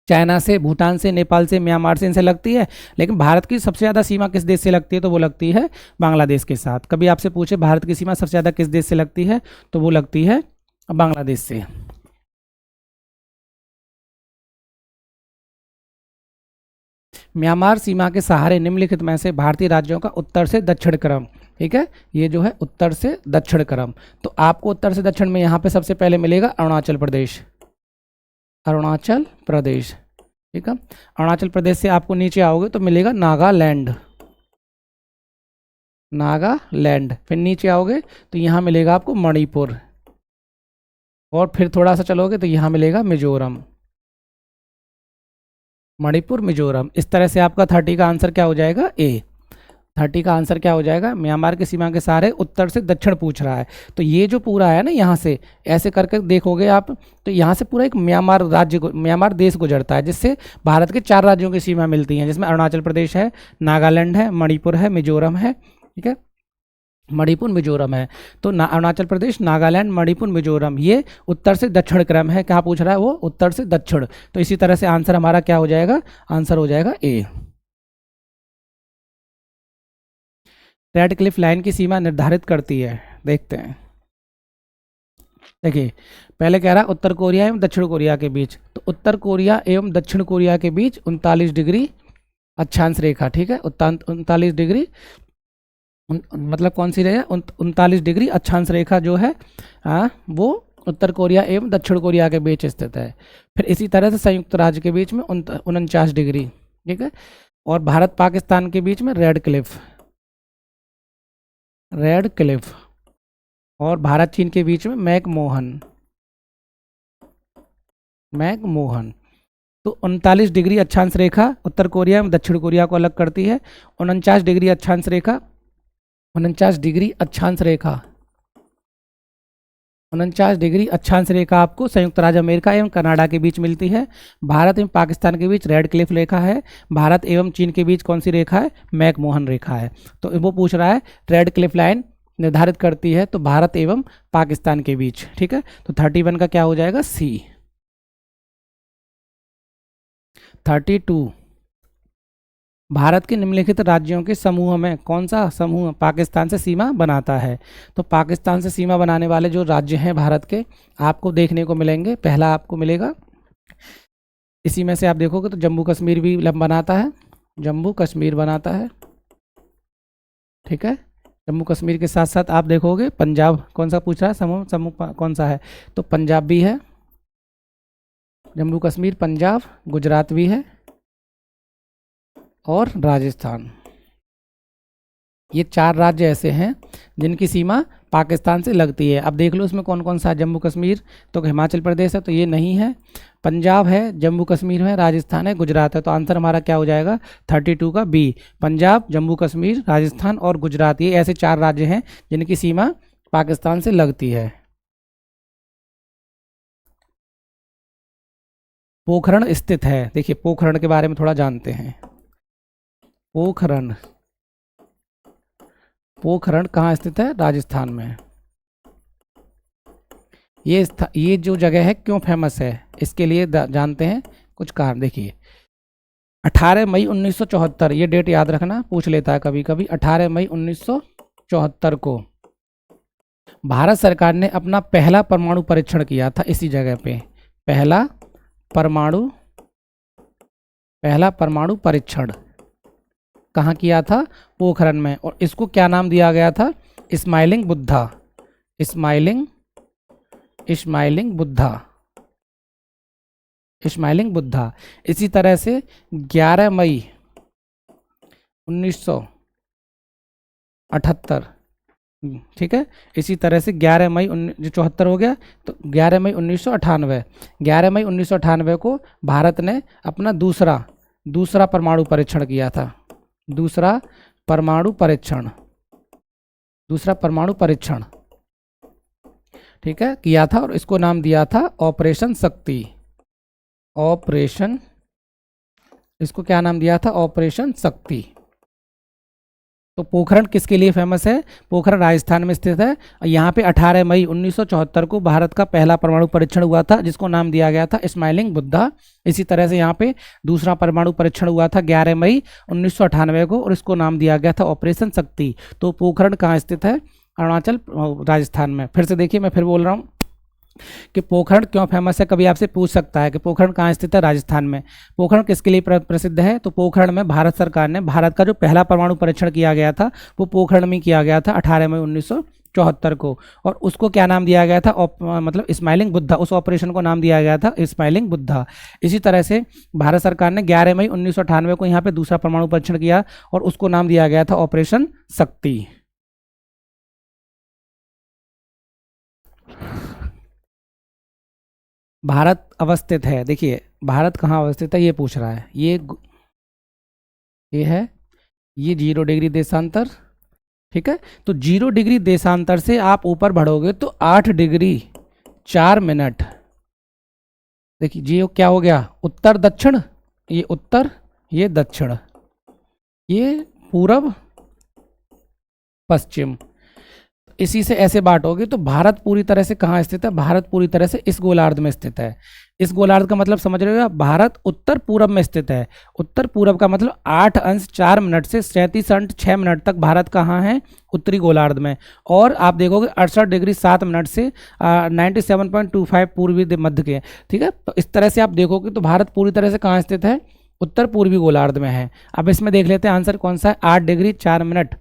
चाइना से, भूटान से, नेपाल से, म्यांमार से, इनसे लगती है। लेकिन भारत की सबसे ज़्यादा सीमा किस देश से लगती है? तो वो लगती है बांग्लादेश के साथ। कभी आपसे पूछे भारत की सीमा सबसे ज़्यादा किस देश से लगती है, तो वो लगती है बांग्लादेश से। म्यांमार सीमा के सहारे निम्नलिखित में से भारतीय राज्यों का उत्तर से दक्षिण क्रम। ठीक है, ये जो है उत्तर से दक्षिण क्रम। तो आपको उत्तर से दक्षिण में यहाँ पे सबसे पहले मिलेगा अरुणाचल प्रदेश। अरुणाचल प्रदेश। ठीक है। अरुणाचल प्रदेश से आपको नीचे आओगे तो मिलेगा नागालैंड। नागालैंड। फिर नीचे आओगे तो यहाँ मिलेगा आपको मणिपुर, और फिर थोड़ा सा चलोगे तो यहाँ मिलेगा मिजोरम। मणिपुर, मिजोरम। इस तरह से आपका 30 का आंसर क्या हो जाएगा? ए। 30 का आंसर क्या हो जाएगा? म्यांमार की सीमा के सहारे उत्तर से दक्षिण पूछ रहा है, तो ये जो पूरा है ना, यहाँ से ऐसे करके देखोगे आप तो यहाँ से पूरा एक म्यांमार राज्य, म्यांमार देश गुजरता है, जिससे भारत के 4 राज्यों की सीमा मिलती हैं, जिसमें अरुणाचल प्रदेश है, नागालैंड है, मणिपुर है, मिजोरम है। ठीक है, मणिपुर, मिजोरम है। तो अरुणाचल प्रदेश, नागालैंड, मणिपुर, मिजोरम, ये उत्तर से दक्षिण क्रम है। क्या पूछ रहा है वो? उत्तर से दक्षिण। तो इसी तरह से आंसर हमारा क्या हो जाएगा? आंसर हो जाएगा ए। रेड क्लिफ लाइन की सीमा निर्धारित करती है, देखते हैं। देखिए, पहले कह रहा है उत्तर कोरिया एवं दक्षिण कोरिया के बीच, तो उत्तर कोरिया एवं दक्षिण कोरिया के बीच 39 डिग्री अक्षांश रेखा। ठीक है, 39 डिग्री, मतलब कौन सी रेखा? 39 डिग्री अक्षांश रेखा जो है वो उत्तर कोरिया एवं दक्षिण कोरिया के बीच स्थित है। फिर इसी तरह से संयुक्त राज्य के बीच में 49 डिग्री। ठीक है, और भारत पाकिस्तान के बीच में रेड क्लिफ, रेड क्लिफ, और भारत चीन के बीच में मैकमोहन, मैकमोहन। तो 39 डिग्री अक्षांश रेखा उत्तर कोरिया एवं दक्षिण कोरिया को अलग करती है। 49 डिग्री अक्षांश रेखा, 49 डिग्री अक्षांश रेखा, 49 डिग्री अक्षांश रेखा आपको संयुक्त राज्य अमेरिका एवं कनाडा के बीच मिलती है। भारत एवं पाकिस्तान के बीच रेड क्लिफ रेखा है। भारत एवं चीन के बीच कौन सी रेखा है? मैकमोहन रेखा है। तो वो पूछ रहा है रेड क्लिफ लाइन निर्धारित करती है तो भारत एवं पाकिस्तान के बीच। ठीक है, तो 31 का क्या हो जाएगा? सी। 32, भारत के निम्नलिखित राज्यों के समूह में कौन सा समूह पाकिस्तान से सीमा बनाता है? तो पाकिस्तान से सीमा बनाने वाले जो राज्य हैं भारत के, आपको देखने को मिलेंगे। पहला आपको मिलेगा, इसी में से आप देखोगे तो जम्मू कश्मीर भी बनाता है, जम्मू कश्मीर बनाता है। ठीक है, जम्मू कश्मीर के साथ साथ आप देखोगे पंजाब, कौन सा पूछ रहा है समूह कौन सा है? तो पंजाब भी है, जम्मू कश्मीर, पंजाब, गुजरात भी है, और राजस्थान। ये 4 राज्य ऐसे हैं जिनकी सीमा पाकिस्तान से लगती है। अब देख लो इसमें कौन कौन सा है। जम्मू कश्मीर तो हिमाचल प्रदेश है, तो ये नहीं है। पंजाब है, जम्मू कश्मीर है, राजस्थान है, गुजरात है। तो आंसर हमारा क्या हो जाएगा? 32 का बी। पंजाब, जम्मू कश्मीर, राजस्थान और गुजरात, ये ऐसे 4 राज्य हैं जिनकी सीमा पाकिस्तान से लगती है। पोखरण स्थित है। देखिए, पोखरण के बारे में थोड़ा जानते हैं। पोखरण, पोखरण कहाँ स्थित है? राजस्थान में। ये जो जगह है क्यों फेमस है, इसके लिए जानते हैं कुछ कारण। देखिए, 18 मई 1974, ये डेट याद रखना, पूछ लेता है कभी कभी। 18 मई 1974 को भारत सरकार ने अपना पहला परमाणु परीक्षण किया था इसी जगह पे। पहला परमाणु परीक्षण कहाँ किया था? पोखरण में। और इसको क्या नाम दिया गया था? Smiling Buddha, smiling Buddha, smiling Buddha. इसी तरह से 11 मई 1978, ठीक है, इसी तरह से 11 मई 74 हो गया, तो 11 मई 1998, 11 मई 1998 को भारत ने अपना दूसरा दूसरा परमाणु परीक्षण किया था? दूसरा परमाणु परीक्षण, दूसरा परमाणु परीक्षण, ठीक है, किया था और इसको नाम दिया था ऑपरेशन शक्ति। ऑपरेशन, इसको क्या नाम दिया था? ऑपरेशन शक्ति। तो पोखरण किसके लिए फेमस है? पोखरण राजस्थान में स्थित है और यहाँ पे 18 मई 1974 को भारत का पहला परमाणु परीक्षण हुआ था, जिसको नाम दिया गया था स्माइलिंग बुद्धा। इसी तरह से यहाँ पे दूसरा परमाणु परीक्षण हुआ था 11 मई 1998 को और इसको नाम दिया गया था ऑपरेशन शक्ति। तो पोखरण कहाँ स्थित है? अरुणाचल, राजस्थान में। फिर से देखिए, मैं फिर बोल रहा हूँ कि पोखरण क्यों फेमस है। कभी आपसे पूछ सकता है कि पोखरण कहाँ स्थित है? राजस्थान में। पोखरण किसके लिए प्रसिद्ध है? तो पोखरण में भारत सरकार ने, भारत का जो पहला परमाणु परीक्षण किया गया था वो पोखरण में किया गया था 18 मई 1974 को, और उसको क्या नाम दिया गया था? मतलब स्माइलिंग बुद्धा। उस ऑपरेशन को नाम दिया गया था स्माइलिंग बुद्धा। इसी तरह से भारत सरकार ने 11 मई 1998 को यहाँ पे दूसरा परमाणु परीक्षण किया और उसको नाम दिया गया था ऑपरेशन शक्ति। भारत अवस्थित है, देखिए भारत कहाँ अवस्थित है ये पूछ रहा है। ये है, ये 0 डिग्री देशांतर, ठीक है। तो 0 डिग्री देशांतर से आप ऊपर बढ़ोगे तो 8 डिग्री 4 मिनट। देखिए जी क्या हो गया? उत्तर दक्षिण, ये उत्तर, ये दक्षिण, ये पूरब पश्चिम। इसी से ऐसे बांटोगे तो भारत पूरी तरह से कहाँ स्थित है? भारत पूरी तरह से इस गोलार्ध में स्थित है। इस गोलार्ध का मतलब समझ रहे हो? भारत उत्तर पूरब में स्थित है। उत्तर पूरब का मतलब 8 अंश 4 मिनट से 37 अंश 6 मिनट तक भारत कहाँ है? उत्तरी गोलार्ध में। और आप देखोगे 68 डिग्री 7 मिनट से 97.25 पूर्वी मध्य के, ठीक है। तो इस तरह से आप देखोगे तो भारत पूरी तरह से कहाँ स्थित है? उत्तर पूर्वी गोलार्ध में है। अब इसमें देख लेते हैं आंसर कौन सा है। 8 डिग्री 4 मिनट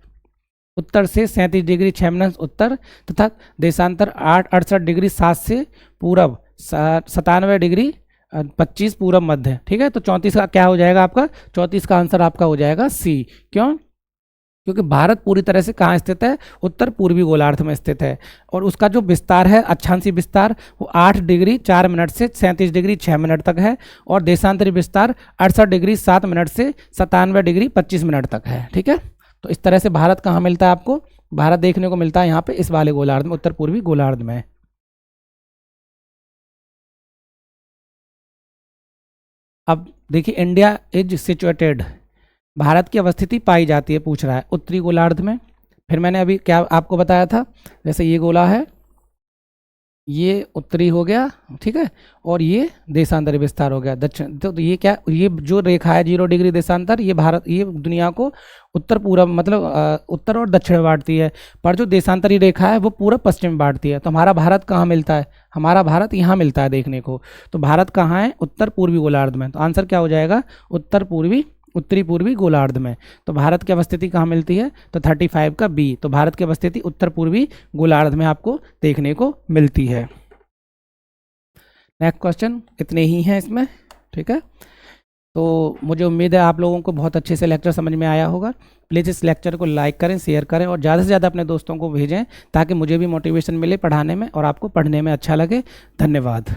उत्तर से 37 डिग्री 6 मिनट उत्तर, तथा देशांतर 68 डिग्री 7 से पूरब, 97 डिग्री 25 पूरब मध्य, ठीक है। तो 34 का क्या हो जाएगा आपका? 34 का आंसर आपका हो जाएगा सी। क्यों? क्योंकि भारत पूरी तरह से कहाँ स्थित है? उत्तर पूर्वी गोलार्ध में स्थित है। और उसका जो विस्तार है, अक्षांशीय विस्तार, वो 8 डिग्री 4 मिनट से 37 डिग्री 6 मिनट तक है। और देशांतरी विस्तार 68 डिग्री 7 मिनट से 97 डिग्री 25 मिनट तक है, ठीक है। तो इस तरह से भारत कहाँ मिलता है आपको? भारत देखने को मिलता है यहाँ पे इस वाले गोलार्ध में, उत्तर पूर्वी गोलार्ध में। अब देखिए, इंडिया इज सिचुएटेड, भारत की अवस्थिति पाई जाती है, पूछ रहा है उत्तरी गोलार्ध में। फिर मैंने अभी क्या आपको बताया था, जैसे ये गोला है, ये उत्तरी हो गया, ठीक है, और ये देशांतरी विस्तार हो गया दक्षिण। तो ये क्या, ये जो रेखा है 0 डिग्री देशांतर, ये भारत, ये दुनिया को उत्तर पूरब मतलब उत्तर और दक्षिण में बांटती है। पर जो देशांतरी रेखा है वो पूरब पश्चिम में बांटती है। तो हमारा भारत कहाँ मिलता है? हमारा भारत यहाँ मिलता है देखने को। तो भारत कहाँ है? उत्तर पूर्वी गोलार्ध में। तो आंसर क्या हो जाएगा? उत्तर पूर्वी, उत्तरी पूर्वी गोलार्ध में। तो भारत की अवस्थिति कहाँ मिलती है? तो 35 का बी। तो भारत की अवस्थिति उत्तर पूर्वी गोलार्ध में आपको देखने को मिलती है। नेक्स्ट क्वेश्चन, इतने ही हैं इसमें, ठीक है। तो मुझे उम्मीद है आप लोगों को बहुत अच्छे से लेक्चर समझ में आया होगा। प्लीज़ इस लेक्चर को लाइक करें, शेयर करें और ज़्यादा से ज़्यादा अपने दोस्तों को भेजें, ताकि मुझे भी मोटिवेशन मिले पढ़ाने में और आपको पढ़ने में अच्छा लगे। धन्यवाद।